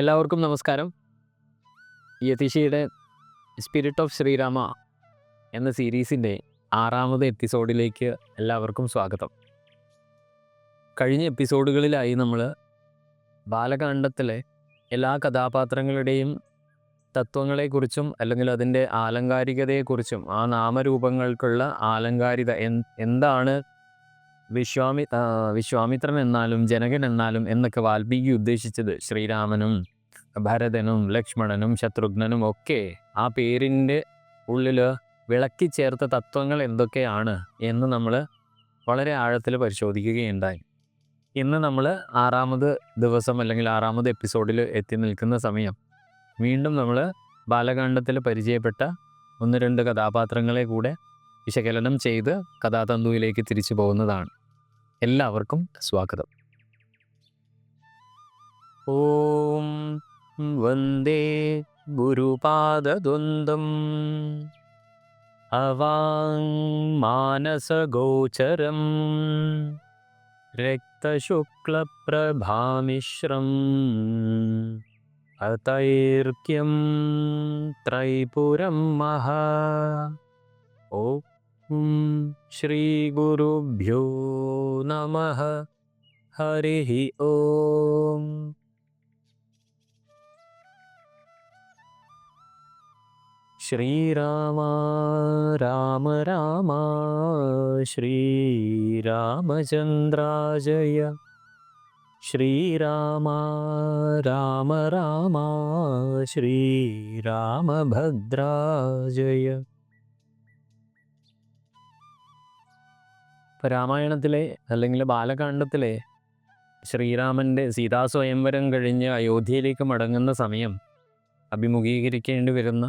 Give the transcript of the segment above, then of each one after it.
എല്ലാവർക്കും നമസ്കാരം. യതീഷയുടെ spirit of Sreerama എന്ന സീരീസിൻ്റെ 6ാമത് എപ്പിസോഡിലേക്ക് എല്ലാവർക്കും സ്വാഗതം. കഴിഞ്ഞ എപ്പിസോഡുകളിലായി നമ്മൾ ബാലകാണ്ഡത്തിലെ എല്ലാ കഥാപാത്രങ്ങളുടെയും തത്വങ്ങളെക്കുറിച്ചും അല്ലെങ്കിൽ അതിൻ്റെ ആലങ്കാരികതയെക്കുറിച്ചും ആ നാമരൂപങ്ങൾക്കുള്ള ആലങ്കാരികത എന്താണ് വിശ്വാമിത്രൻ എന്നാലും ജനകൻ എന്നാലും എന്നൊക്കെ വാൽമീകി ഉദ്ദേശിച്ചത് ശ്രീരാമനും ഭരതനും ലക്ഷ്മണനും ശത്രുഘ്നനും ഒക്കെ ആ പേരിൻ്റെ ഉള്ളിൽ വിളക്കി ചേർത്ത തത്വങ്ങൾ എന്തൊക്കെയാണ് എന്ന് നമ്മൾ വളരെ ആഴത്തിൽ പരിശോധിക്കുകയുണ്ടായി. ഇന്ന് നമ്മൾ 6ാമത് ദിവസം അല്ലെങ്കിൽ 6ാമത് എപ്പിസോഡിൽ എത്തി നിൽക്കുന്ന സമയം വീണ്ടും നമ്മൾ ബാലകാണ്ഡത്തിൽ പരിചയപ്പെട്ട 1-2 കഥാപാത്രങ്ങളെ കൂടെ വിശകലനം ചെയ്ത് കഥാതന്തുവിലേക്ക് തിരിച്ചു പോകുന്നതാണ്. എല്ലാവർക്കും സ്വാഗതം. ഓം വന്ദേ ഗുരുപാദദ്വന്ദ്വം അവാങ്മാനസഗോചരം രക്തശുക്ലപ്രഭാമിശ്രം അതൈർക്യം ത്രൈപുരം മഹാ. ഓം ശ്രീ ഗുരുഭ്യോ നമഃ. ഹരി ഓം. ശ്രീരാമ രാമ രാമ ശ്രീരാമചന്ദ്രാജയ ശ്രീരാമ രാമ രാമ ശ്രീരാമഭദ്രാജയ. ഇപ്പം രാമായണത്തിലെ അല്ലെങ്കിൽ ബാലകാണ്ഡത്തിലെ ശ്രീരാമൻ്റെ സീതാസ്വയംവരം കഴിഞ്ഞ് അയോധ്യയിലേക്ക് മടങ്ങുന്ന സമയം അഭിമുഖീകരിക്കേണ്ടി വരുന്ന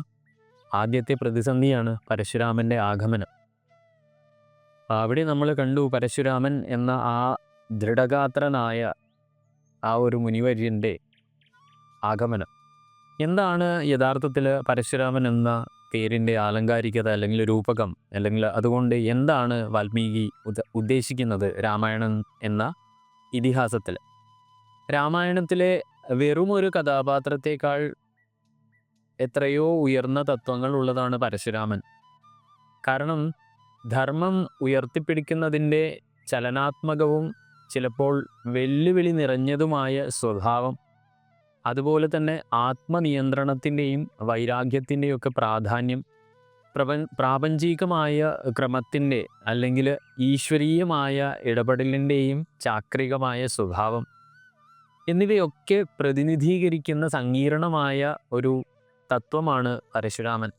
ആദ്യത്തെ പ്രതിസന്ധിയാണ് പരശുരാമൻ്റെ ആഗമനം. അവിടെ നമ്മൾ കണ്ടു പരശുരാമൻ എന്ന ആ ദൃഢഗാത്രനായ ആ ഒരു മുനിവര്യൻ്റെ ആഗമനം. എന്താണ് യഥാർത്ഥത്തിൽ പരശുരാമൻ എന്ന പേരിൻ്റെ ആലങ്കാരികത അല്ലെങ്കിൽ രൂപകം, അല്ലെങ്കിൽ അതുകൊണ്ട് എന്താണ് വാൽമീകി ഉദ്ദേശിക്കുന്നത് രാമായണം എന്ന ഇതിഹാസത്തിൽ? രാമായണത്തിലെ വെറുമൊരു കഥാപാത്രത്തെക്കാൾ എത്രയോ ഉയർന്ന തത്വങ്ങൾ ഉള്ളതാണ് പരശുരാമൻ. കാരണം ധർമ്മം ഉയർത്തിപ്പിടിക്കുന്നതിൻ്റെ ചലനാത്മകവും ചിലപ്പോൾ വെല്ലുവിളി നിറഞ്ഞതുമായ സ്വഭാവം, അതുപോലെ തന്നെ ആത്മനിയന്ത്രണത്തിൻ്റെയും വൈരാഗ്യത്തിൻ്റെയും ഒക്കെ പ്രാധാന്യം, പ്രാപഞ്ചികമായ ക്രമത്തിൻ്റെ അല്ലെങ്കിൽ ഈശ്വരീയമായ ഇടപെടലിൻ്റെയും ചാക്രികമായ സ്വഭാവം എന്നിവയൊക്കെ പ്രതിനിധീകരിക്കുന്ന സങ്കീർണമായ ഒരു തത്വമാണ് പരശുരാമൻ.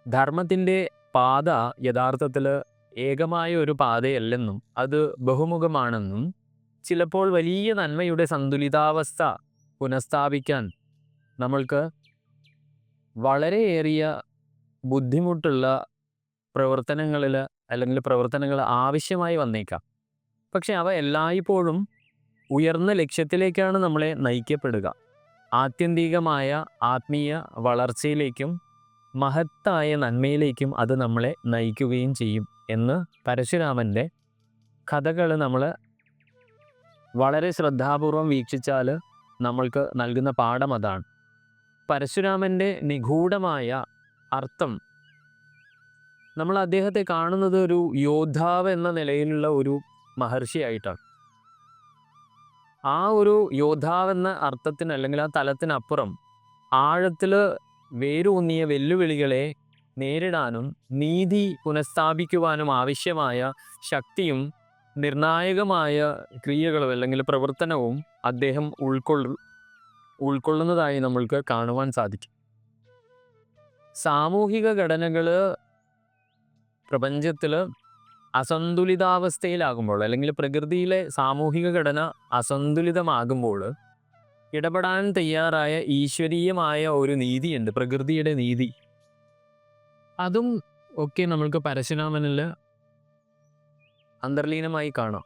ധർമ്മത്തിൻ്റെ പാത യഥാർത്ഥത്തിൽ ഏകമായ ഒരു പാതയല്ലെന്നും അത് ബഹുമുഖമാണെന്നും ചിലപ്പോൾ വലിയ നന്മയുടെ സന്തുലിതാവസ്ഥ പുനഃസ്ഥാപിക്കാൻ നമ്മൾക്ക് വളരെയേറിയ ബുദ്ധിമുട്ടുള്ള പ്രവർത്തനങ്ങൾ ആവശ്യമായി വന്നേക്കാം. പക്ഷെ അവ എല്ലായ്പ്പോഴും ഉയർന്ന ലക്ഷ്യത്തിലേക്കാണ് നമ്മളെ നയിക്കപ്പെടുക. ആത്യന്തികമായ ആത്മീയ വളർച്ചയിലേക്കും മഹത്തായ നന്മയിലേക്കും അത് നമ്മളെ നയിക്കുകയും ചെയ്യും എന്ന് പരശുരാമൻ്റെ കഥകൾ നമ്മൾ വളരെ ശ്രദ്ധാപൂർവം വീക്ഷിച്ചാൽ നമ്മൾക്ക് നൽകുന്ന പാഠം അതാണ്. പരശുരാമൻ്റെ നിഗൂഢമായ അർത്ഥം, നമ്മൾ അദ്ദേഹത്തെ കാണുന്നത് ഒരു യോദ്ധാവ് എന്ന നിലയിലുള്ള ഒരു മഹർഷിയായിട്ടാണ്. ആ ഒരു യോദ്ധാവെന്ന അർത്ഥത്തിന് അല്ലെങ്കിൽ ആ തലത്തിനപ്പുറം ആഴത്തിൽ വേരൂന്നിയ വെല്ലുവിളികളെ നേരിടാനും നീതി പുനഃസ്ഥാപിക്കുവാനും ആവശ്യമായ ശക്തിയും നിർണായകമായ ക്രിയകളും അല്ലെങ്കിൽ പ്രവർത്തനവും അദ്ദേഹം ഉൾക്കൊള്ളുന്നതായി നമ്മൾക്ക് കാണുവാൻ സാധിക്കും. സാമൂഹിക ഘടനകൾ പ്രപഞ്ചത്തിൽ അസന്തുലിതാവസ്ഥയിലാകുമ്പോൾ അല്ലെങ്കിൽ പ്രകൃതിയിലെ സാമൂഹിക ഘടന അസന്തുലിതമാകുമ്പോൾ ഇടപെടാൻ തയ്യാറായ ഈശ്വരീയമായ ഒരു നീതിയുണ്ട്, പ്രകൃതിയുടെ നീതി. അതും ഒക്കെ നമ്മൾക്ക് പരശുരാമനിൽ അന്തർലീനമായി കാണാം.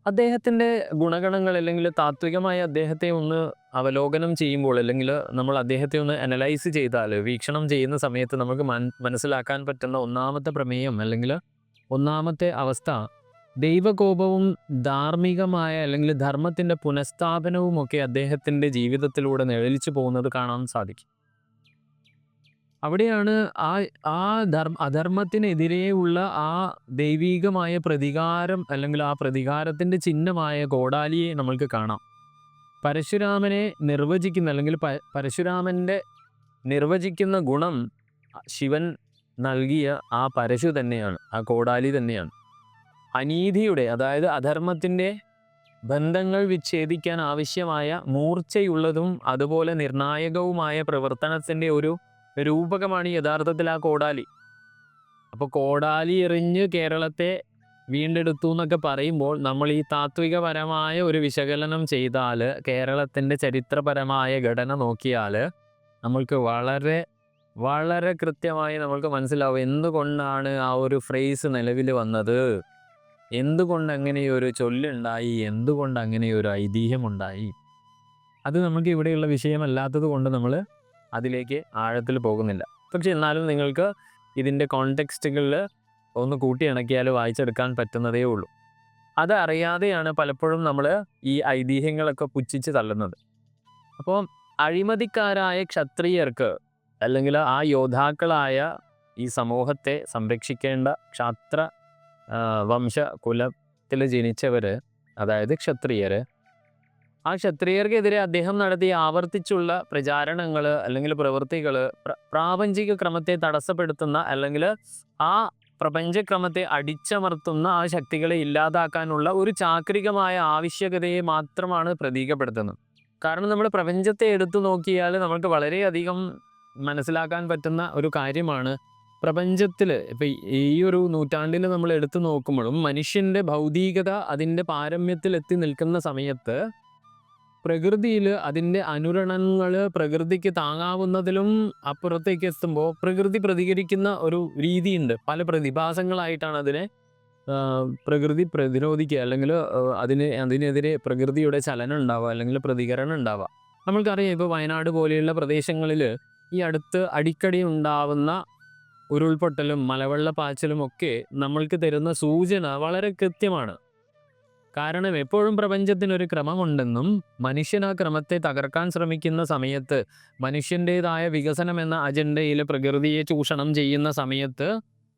അദ്ദേഹത്തിൻ്റെ ഗുണഗണങ്ങൾ അല്ലെങ്കിൽ താത്വികമായ അദ്ദേഹത്തെ ഒന്ന് അവലോകനം ചെയ്യുമ്പോൾ അല്ലെങ്കിൽ നമ്മൾ അദ്ദേഹത്തെ ഒന്ന് അനലൈസ് ചെയ്താൽ, വീക്ഷണം ചെയ്യുന്ന സമയത്ത് നമുക്ക് മനസ്സിലാക്കാൻ പറ്റുന്ന ഒന്നാമത്തെ പ്രമേയം അല്ലെങ്കിൽ ഒന്നാമത്തെ അവസ്ഥ, ദൈവകോപവും ധാർമ്മികമായ അല്ലെങ്കിൽ ധർമ്മത്തിൻ്റെ പുനഃസ്ഥാപനവും ഒക്കെ അദ്ദേഹത്തിൻ്റെ ജീവിതത്തിലൂടെ നിഴലിച്ചു പോകുന്നത് കാണാൻ സാധിക്കും. അവിടെയാണ് ആ ആ അധർമ്മത്തിനെതിരെയുള്ള ആ ദൈവീകമായ പ്രതികാരം അല്ലെങ്കിൽ ആ പ്രതികാരത്തിൻ്റെ ചിഹ്നമായ കോടാലിയെ നമ്മൾക്ക് കാണാം. പരശുരാമനെ നിർവചിക്കുന്ന അല്ലെങ്കിൽ പരശുരാമൻ്റെ നിർവചിക്കുന്ന ഗുണം ശിവൻ നൽകിയ ആ പരശു തന്നെയാണ്, ആ കോടാലി തന്നെയാണ്. അനീതിയുടെ, അതായത് അധർമ്മത്തിൻ്റെ ബന്ധങ്ങൾ വിച്ഛേദിക്കാൻ ആവശ്യമായ മൂർച്ചയുള്ളതും അതുപോലെ നിർണായകവുമായ പ്രവർത്തനത്തിൻ്റെ ഒരു രൂപകമാണ് യഥാർത്ഥത്തിൽ ആ കോടാലി. അപ്പോൾ കോടാലി എറിഞ്ഞ് കേരളത്തെ വീണ്ടെടുത്തു എന്നൊക്കെ പറയുമ്പോൾ നമ്മൾ ഈ താത്വികപരമായ ഒരു വിശകലനം ചെയ്താൽ, കേരളത്തിൻ്റെ ചരിത്രപരമായ ഘടന നോക്കിയാൽ നമ്മൾക്ക് വളരെ വളരെ കൃത്യമായി നമ്മൾക്ക് മനസ്സിലാവും എന്തുകൊണ്ടാണ് ആ ഒരു ഫ്രേസ് നിലവിൽ വന്നത്, എന്തുകൊണ്ട് അങ്ങനെയൊരു ചൊല്ലുണ്ടായി, എന്തുകൊണ്ട് അങ്ങനെയൊരു ഐതിഹ്യമുണ്ടായി. അത് നമുക്ക് ഇവിടെയുള്ള വിഷയമല്ലാത്തത് കൊണ്ട് നമ്മൾ അതിലേക്ക് ആഴത്തിൽ പോകുന്നില്ല. പക്ഷെ എന്നാലും നിങ്ങൾക്ക് ഇതിൻ്റെ കോണ്ടെക്സ്റ്റുകളിൽ ഒന്ന് കൂട്ടിയിണക്കിയാൽ വായിച്ചെടുക്കാൻ പറ്റുന്നതേ ഉള്ളൂ. അതറിയാതെയാണ് പലപ്പോഴും നമ്മൾ ഈ ഐതിഹ്യങ്ങളൊക്കെ പുച്ഛിച്ച് തള്ളുന്നത്. അപ്പോൾ അഴിമതിക്കാരായ ക്ഷത്രിയർക്ക് അല്ലെങ്കിൽ ആ യോദ്ധാക്കളായ ഈ സമൂഹത്തെ സംരക്ഷിക്കേണ്ട ക്ഷാത്ര വംശ കുലത്തിൽ ജനിച്ചവർ, അതായത് ക്ഷത്രിയർ, ആ ക്ഷത്രിയർക്കെതിരെ അദ്ദേഹം നടത്തിയ ആവർത്തിച്ചുള്ള പ്രചാരണങ്ങൾ അല്ലെങ്കിൽ പ്രവൃത്തികൾ പ്രാപഞ്ചിക ക്രമത്തെ തടസ്സപ്പെടുത്തുന്ന അല്ലെങ്കിൽ ആ പ്രപഞ്ചക്രമത്തെ അടിച്ചമർത്തുന്ന ആ ശക്തികളെ ഇല്ലാതാക്കാനുള്ള ഒരു ചാക്രികമായ ആവശ്യകതയെ മാത്രമാണ് പ്രതീകപ്പെടുത്തുന്നത്. കാരണം നമ്മൾ പ്രപഞ്ചത്തെ എടുത്തു നോക്കിയാൽ നമുക്ക് വളരെയധികം മനസ്സിലാക്കാൻ പറ്റുന്ന ഒരു കാര്യമാണ്, പ്രപഞ്ചത്തിൽ ഇപ്പം ഈ ഒരു നൂറ്റാണ്ടിൽ നമ്മൾ എടുത്തു നോക്കുമ്പോഴും മനുഷ്യൻ്റെ ഭൗതികത അതിൻ്റെ പാരമ്യത്തിൽ എത്തി നിൽക്കുന്ന സമയത്ത് പ്രകൃതിയിൽ അതിൻ്റെ അനുരണനങ്ങൾ പ്രകൃതിക്ക് താങ്ങാവുന്നതിലും അപ്പുറത്തേക്ക് എത്തുമ്പോൾ പ്രകൃതി പ്രതികരിക്കുന്ന ഒരു രീതിയുണ്ട്. പല പ്രതിഭാസങ്ങളായിട്ടാണ് അതിനെ പ്രകൃതി പ്രതിരോധിക്കുക, അല്ലെങ്കിൽ അതിനെതിരെ പ്രകൃതിയുടെ ചലനം ഉണ്ടാവുക അല്ലെങ്കിൽ പ്രതികരണം ഉണ്ടാവുക. നമ്മൾക്കറിയാം, ഇപ്പോൾ വയനാട് പോലെയുള്ള പ്രദേശങ്ങളിൽ ഈ അടുത്ത് അടിക്കടി ഉണ്ടാവുന്ന ഉരുൾപൊട്ടലും മലവെള്ളപ്പാച്ചിലും ഒക്കെ നമ്മൾക്ക് തരുന്ന സൂചന വളരെ കൃത്യമാണ്. കാരണം എപ്പോഴും പ്രപഞ്ചത്തിനൊരു ക്രമമുണ്ടെന്നും മനുഷ്യൻ ആ ക്രമത്തെ തകർക്കാൻ ശ്രമിക്കുന്ന സമയത്ത്, മനുഷ്യൻ്റേതായ വികസനം എന്ന അജണ്ടയിൽ പ്രകൃതിയെ ചൂഷണം ചെയ്യുന്ന സമയത്ത്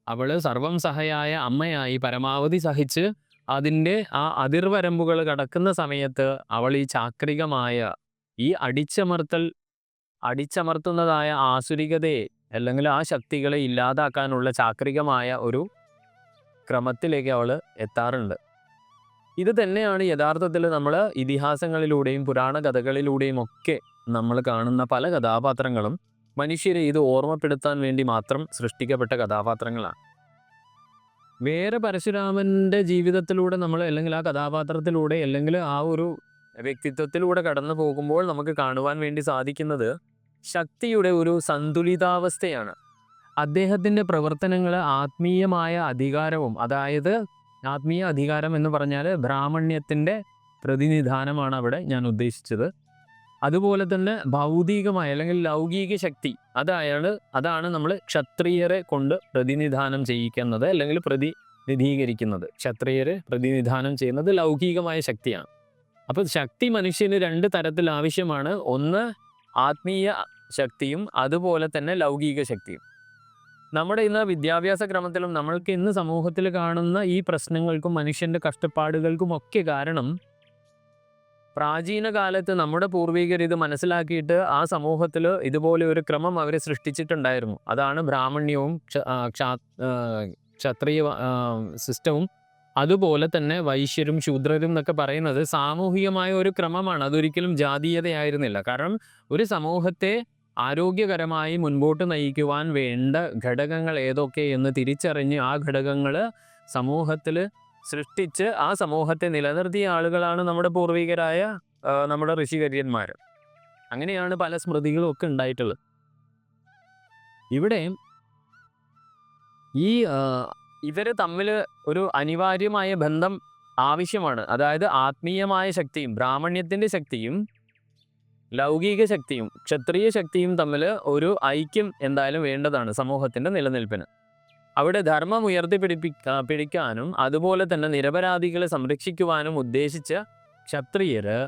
അവൾ സർവം സഹയായ അമ്മയായി പരമാവധി സഹിച്ച് അതിൻ്റെ ആ അതിർവരമ്പുകൾ കടക്കുന്ന സമയത്ത് അവൾ ഈ ചാക്രികമായ ഈ അടിച്ചമർത്തുന്നതായ ആസുരികതയെ അല്ലെങ്കിൽ ആ ശക്തികളെ ഇല്ലാതാക്കാനുള്ള ചാക്രികമായ ഒരു ക്രമത്തിലേക്ക് അവൾ എത്താറുണ്ട്. ഇത് തന്നെയാണ് യഥാർത്ഥത്തിൽ നമ്മൾ ഇതിഹാസങ്ങളിലൂടെയും പുരാണ കഥകളിലൂടെയും ഒക്കെ നമ്മൾ കാണുന്ന പല കഥാപാത്രങ്ങളും മനുഷ്യരെ ഇത് ഓർമ്മപ്പെടുത്താൻ വേണ്ടി മാത്രം സൃഷ്ടിക്കപ്പെട്ട കഥാപാത്രങ്ങളാണ്. വേറെ പരശുരാമൻ്റെ ജീവിതത്തിലൂടെ നമ്മൾ അല്ലെങ്കിൽ ആ കഥാപാത്രത്തിലൂടെ അല്ലെങ്കിൽ ആ ഒരു വ്യക്തിത്വത്തിലൂടെ കടന്നു പോകുമ്പോൾ നമുക്ക് കാണുവാൻ വേണ്ടി സാധിക്കുന്നത് ശക്തിയുടെ ഒരു സന്തുലിതാവസ്ഥയാണ്. അദ്ദേഹത്തിൻ്റെ പ്രവർത്തനങ്ങൾ ആത്മീയമായ അധികാരവും, അതായത് ആത്മീയ അധികാരം എന്ന് പറഞ്ഞാൽ ബ്രാഹ്മണ്യത്തിൻ്റെ പ്രതിനിധാനമാണ് അവിടെ ഞാൻ ഉദ്ദേശിച്ചത്. അതുപോലെ തന്നെ ഭൗതികമായ അല്ലെങ്കിൽ ലൗകിക ശക്തി, അതാണ് നമ്മൾ ക്ഷത്രിയരെ കൊണ്ട് പ്രതിനിധാനം ചെയ്യിക്കുന്നത് അല്ലെങ്കിൽ പ്രതിനിധീകരിക്കുന്നത്. ക്ഷത്രിയരെ പ്രതിനിധാനം ചെയ്യുന്നത് ലൗകികമായ ശക്തിയാണ്. അപ്പോൾ ശക്തി മനുഷ്യന് രണ്ട് തരത്തിൽ ആവശ്യമാണ്. ഒന്ന് ആത്മീയ ശക്തിയും അതുപോലെ തന്നെ ലൗകിക ശക്തിയും. നമ്മുടെ ഇന്ന് വിദ്യാഭ്യാസ ക്രമത്തിലും നമ്മൾക്ക് ഇന്ന് സമൂഹത്തിൽ കാണുന്ന ഈ പ്രശ്നങ്ങൾക്കും മനുഷ്യൻ്റെ കഷ്ടപ്പാടുകൾക്കും ഒക്കെ കാരണം പ്രാചീന കാലത്ത് നമ്മുടെ പൂർവികർ ഇത് മനസ്സിലാക്കിയിട്ട് ആ സമൂഹത്തിൽ ഇതുപോലെ ഒരു ക്രമം അവർ സൃഷ്ടിച്ചിട്ടുണ്ടായിരുന്നു. അതാണ് ബ്രാഹ്മണ്യവും ക്ഷത്രിയ സിസ്റ്റവും അതുപോലെ തന്നെ വൈശ്യരും ശൂദ്രരും എന്നൊക്കെ പറയുന്നത് സാമൂഹികമായ ഒരു ക്രമമാണ്. അതൊരിക്കലും ജാതീയതയായിരുന്നില്ല. കാരണം ഒരു സമൂഹത്തെ ആരോഗ്യകരമായി മുൻപോട്ട് നയിക്കുവാൻ വേണ്ട ഘടകങ്ങൾ ഏതൊക്കെ എന്ന് തിരിച്ചറിഞ്ഞ് ആ ഘടകങ്ങൾ സമൂഹത്തിൽ സൃഷ്ടിച്ച് ആ സമൂഹത്തെ നിലനിർത്തിയ ആളുകളാണ് നമ്മുടെ പൂർവികരായ നമ്മുടെ ഋഷികര്യന്മാർ. അങ്ങനെയാണ് പല സ്മൃതികളും ഒക്കെ ഉണ്ടായിട്ടുള്ളത്. ഇവിടെ ഈ ഇവർ തമ്മിൽ ഒരു അനിവാര്യമായ ബന്ധം ആവശ്യമാണ്. അതായത് ആത്മീയമായ ശക്തിയും ബ്രാഹ്മണ്യത്തിൻ്റെ ശക്തിയും ലൗകിക ശക്തിയും ക്ഷത്രിയ ശക്തിയും തമ്മിൽ ഒരു ഐക്യം എന്തായാലും വേണ്ടതാണ് സമൂഹത്തിൻ്റെ നിലനിൽപ്പിന്. അവിടെ ധർമ്മം പിടിക്കാനും അതുപോലെ തന്നെ നിരപരാധികളെ സംരക്ഷിക്കുവാനും ഉദ്ദേശിച്ച ക്ഷത്രിയര്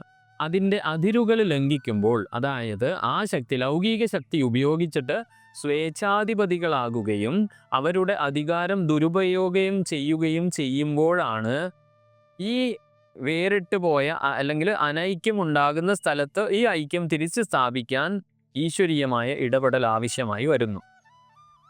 അതിൻ്റെ അതിരുകൾ ലംഘിക്കുമ്പോൾ, അതായത് ആ ശക്തി, ലൗകിക ശക്തി ഉപയോഗിച്ചിട്ട് സ്വേച്ഛാധിപതികളാകുകയും അവരുടെ അധികാരം ദുരുപയോഗം ചെയ്യുമ്പോഴാണ് ഈ വേറിട്ട് പോയ അല്ലെങ്കിൽ അനൈക്യം ഉണ്ടാകുന്ന സ്ഥലത്ത് ഈ ഐക്യം തിരിച്ചു സ്ഥാപിക്കാൻ ഈശ്വരീയമായ ഇടപെടൽ ആവശ്യമായി വരുന്നു.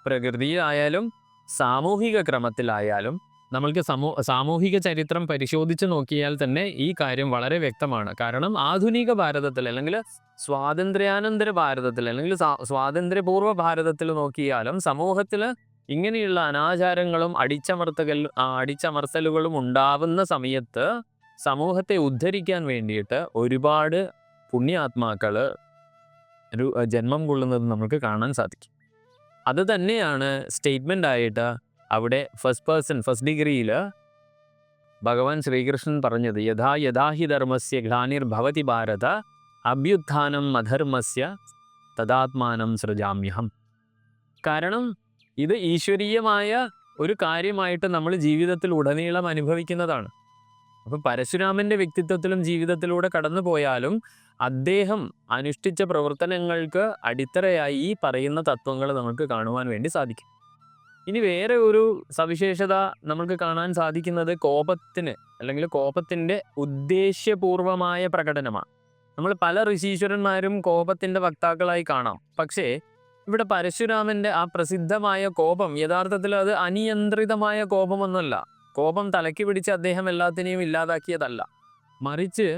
പ്രകൃതിയിലായാലും സാമൂഹിക ക്രമത്തിലായാലും നമ്മൾക്ക് സാമൂഹിക ചരിത്രം പരിശോധിച്ച് നോക്കിയാൽ തന്നെ ഈ കാര്യം വളരെ വ്യക്തമാണ്. കാരണം ആധുനിക ഭാരതത്തിൽ അല്ലെങ്കിൽ സ്വാതന്ത്ര്യാനന്തര ഭാരതത്തിൽ അല്ലെങ്കിൽ സ്വാതന്ത്ര്യപൂർവ്വ ഭാരതത്തിൽ നോക്കിയാലും സമൂഹത്തിൽ ഇങ്ങനെയുള്ള അനാചാരങ്ങളും അടിച്ചമർത്തലുകളും ഉണ്ടാവുന്ന സമയത്ത് സമൂഹത്തെ ഉദ്ധരിക്കാൻ വേണ്ടിയിട്ട് ഒരുപാട് പുണ്യാത്മാക്കൾ ജന്മം കൊള്ളുന്നത് നമുക്ക് കാണാൻ സാധിക്കും. അത് തന്നെയാണ് സ്റ്റേറ്റ്മെൻ്റ് ആയിട്ട് അവിടെ ഫസ്റ്റ് ഡിഗ്രിയിൽ ഭഗവാൻ ശ്രീകൃഷ്ണൻ പറഞ്ഞത്, യഥാഹി ധർമ്മസ്യ ഗ്ലാനിർഭവതി ഭാരത അഭ്യുത്ഥാനം അധർമ്മസ്യ തദാത്മാനം സൃജാമ്യഹം. കാരണം ഇത് ഈശ്വരീയമായ ഒരു കാര്യമായിട്ട് നമ്മൾ ജീവിതത്തിൽ ഉടനീളം അനുഭവിക്കുന്നതാണ്. അപ്പം പരശുരാമൻ്റെ വ്യക്തിത്വത്തിലും ജീവിതത്തിലൂടെ കടന്നു പോയാലും അദ്ദേഹം അനുഷ്ഠിച്ച പ്രവർത്തനങ്ങൾക്ക് അടിത്തറയായി ഈ പറയുന്ന തത്വങ്ങൾ നമുക്ക് കാണുവാൻ വേണ്ടി സാധിക്കും. ഇനി വേറെ ഒരു സവിശേഷത നമുക്ക് കാണാൻ സാധിക്കുന്നത് കോപത്തിന് അല്ലെങ്കിൽ കോപത്തിൻ്റെ ഉദ്ദേശ്യപൂർവമായ പ്രകടനമാണ്. നമ്മൾ പല ഋഷീശ്വരന്മാരും കോപത്തിൻ്റെ വക്താക്കളായി കാണാം. പക്ഷേ ഇവിടെ പരശുരാമൻ്റെ ആ പ്രസിദ്ധമായ കോപം യഥാർത്ഥത്തിൽ അത് അനിയന്ത്രിതമായ കോപമൊന്നുമല്ല. കോപം തലയ്ക്ക് പിടിച്ച് അദ്ദേഹം എല്ലാത്തിനെയും ഇല്ലാതാക്കിയതല്ല. മറിച്ച്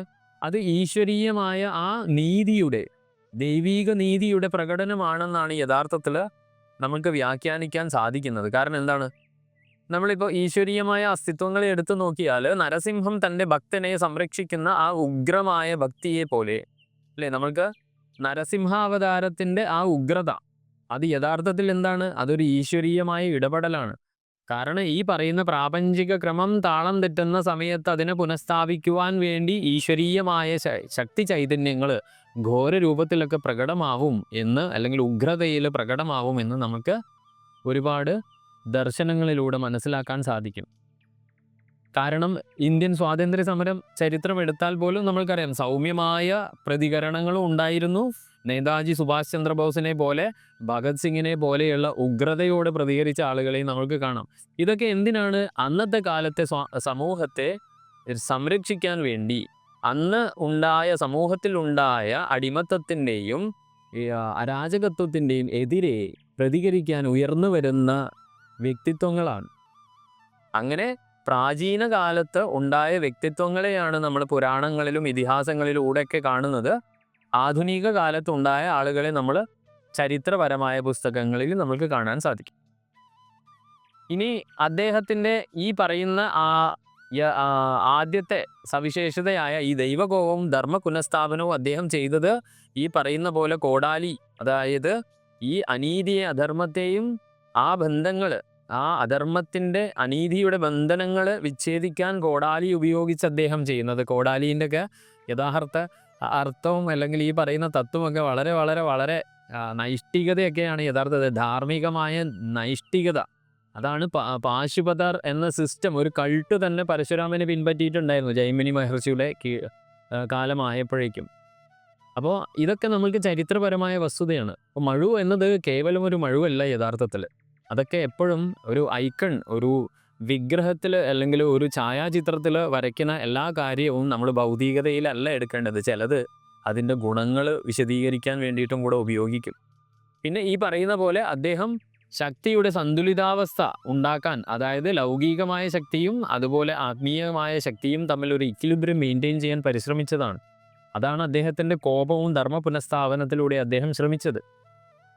അത് ഈശ്വരീയമായ ആ നീതിയുടെ, ദൈവീക നീതിയുടെ പ്രകടനമാണെന്നാണ് യഥാർത്ഥത്തിൽ നമുക്ക് വ്യാഖ്യാനിക്കാൻ സാധിക്കുന്നത്. കാരണം എന്താണ്? നമ്മളിപ്പോൾ ഈശ്വരീയമായ അസ്തിത്വങ്ങളെ എടുത്തു നോക്കിയാൽ നരസിംഹം തൻ്റെ ഭക്തനെ സംരക്ഷിക്കുന്ന ആ ഉഗ്രമായ ഭക്തിയെ പോലെ അല്ലേ, നമ്മൾക്ക് നരസിംഹാവതാരത്തിൻ്റെ ആ ഉഗ്രത അത് യഥാർത്ഥത്തിൽ എന്താണ്? അതൊരു ഈശ്വരീയമായ ഇടപെടലാണ്. കാരണം ഈ പറയുന്ന പ്രാപഞ്ചിക ക്രമം താളം തെറ്റുന്ന സമയത്ത് അതിനെ പുനഃസ്ഥാപിക്കുവാൻ വേണ്ടി ഈശ്വരീയമായ ശക്തി ചൈതന്യങ്ങൾ ഘോര രൂപത്തിലൊക്കെ പ്രകടമാവും എന്ന്, അല്ലെങ്കിൽ ഉഗ്രതയിൽ പ്രകടമാവും എന്ന് നമുക്ക് ഒരുപാട് ദർശനങ്ങളിലൂടെ മനസ്സിലാക്കാൻ സാധിക്കും. കാരണം ഇന്ത്യൻ സ്വാതന്ത്ര്യ സമരം ചരിത്രം എടുത്താൽ പോലും നമ്മൾക്കറിയാം സൗമ്യമായ പ്രതികരണങ്ങളും ഉണ്ടായിരുന്നു. നേതാജി സുഭാഷ് ചന്ദ്രബോസിനെ പോലെ, ഭഗത് സിംഗിനെ പോലെയുള്ള ഉഗ്രതയോടെ പ്രതികരിച്ച ആളുകളെയും നമുക്ക് കാണാം. ഇതൊക്കെ എന്തിനാണ്? അന്നത്തെ കാലത്തെ സമൂഹത്തെ സംരക്ഷിക്കാൻ വേണ്ടി, അന്ന് സമൂഹത്തിൽ ഉണ്ടായ അടിമത്തത്തിൻ്റെയും അരാജകത്വത്തിൻ്റെയും എതിരെ പ്രതികരിക്കാൻ ഉയർന്നു വരുന്ന വ്യക്തിത്വങ്ങളാണ്. അങ്ങനെ പ്രാചീന കാലത്ത് ഉണ്ടായ വ്യക്തിത്വങ്ങളെയാണ് നമ്മൾ പുരാണങ്ങളിലും ഇതിഹാസങ്ങളിലൂടെയൊക്കെ കാണുന്നത്. ആധുനിക കാലത്തുണ്ടായ ആളുകളെ നമ്മൾ ചരിത്രപരമായ പുസ്തകങ്ങളിൽ നമുക്ക് കാണാൻ സാധിക്കും. ഇനി അദ്ദേഹത്തിൻ്റെ ഈ പറയുന്ന ആദ്യത്തെ സവിശേഷതയായ ഈ ദൈവകോപവും ധർമ്മ പുനഃസ്ഥാപനവും അദ്ദേഹം ചെയ്തത് ഈ പറയുന്ന പോലെ കോടാലി, അതായത് ഈ അനീതിയെ, അധർമ്മത്തെയും ആ ബന്ധങ്ങൾ, ആ അധർമ്മത്തിൻ്റെ അനീതിയുടെ ബന്ധനങ്ങൾ വിച്ഛേദിക്കാൻ കോടാലി ഉപയോഗിച്ച് അദ്ദേഹം ചെയ്യുന്നത്. കോടാലീൻ്റെ ഒക്കെ യഥാർത്ഥ അർത്ഥവും അല്ലെങ്കിൽ ഈ പറയുന്ന തത്വമൊക്കെ വളരെ വളരെ വളരെ നൈഷ്ഠികതയൊക്കെയാണ് യഥാർത്ഥത്തിൽ. ധാർമ്മികമായ നൈഷ്ഠികത, അതാണ് പാശുപതർ എന്ന സിസ്റ്റം, ഒരു കൾട്ട് തന്നെ പരശുരാമനെ പിൻപറ്റിയിട്ടുണ്ടായിരുന്നു ജൈമിനി മഹർഷിയുടെ കാലമായപ്പോഴേക്കും. അപ്പോൾ ഇതൊക്കെ നമുക്ക് ചരിത്രപരമായ വസ്തുതയാണ്. അപ്പോൾ മഴു എന്നത് കേവലം ഒരു മഴുവല്ല യഥാർത്ഥത്തിൽ. അതൊക്കെ എപ്പോഴും ഒരു ഐക്കൺ, ഒരു വിഗ്രഹത്തിൽ അല്ലെങ്കിൽ ഒരു ഛായാചിത്രത്തിൽ വരയ്ക്കുന്ന എല്ലാ കാര്യവും നമ്മൾ ഭൗതികതയിലല്ല എടുക്കേണ്ടത്. ചിലത് അതിൻ്റെ ഗുണങ്ങൾ വിശദീകരിക്കാൻ വേണ്ടിയിട്ടും കൂടെ ഉപയോഗിക്കും. പിന്നെ ഈ പറയുന്ന പോലെ അദ്ദേഹം ശക്തിയുടെ സന്തുലിതാവസ്ഥ ഉണ്ടാക്കാൻ, അതായത് ലൗകികമായ ശക്തിയും അതുപോലെ ആത്മീയമായ ശക്തിയും തമ്മിൽ ഒരു ഇക്വിലിബ്രിയം മെയിൻറ്റെയിൻ ചെയ്യാൻ പരിശ്രമിച്ചതാണ്. അതാണ് അദ്ദേഹത്തിൻ്റെ കോപവും ധർമ്മ പുനഃസ്ഥാപനത്തിലൂടെ അദ്ദേഹം ശ്രമിച്ചത്.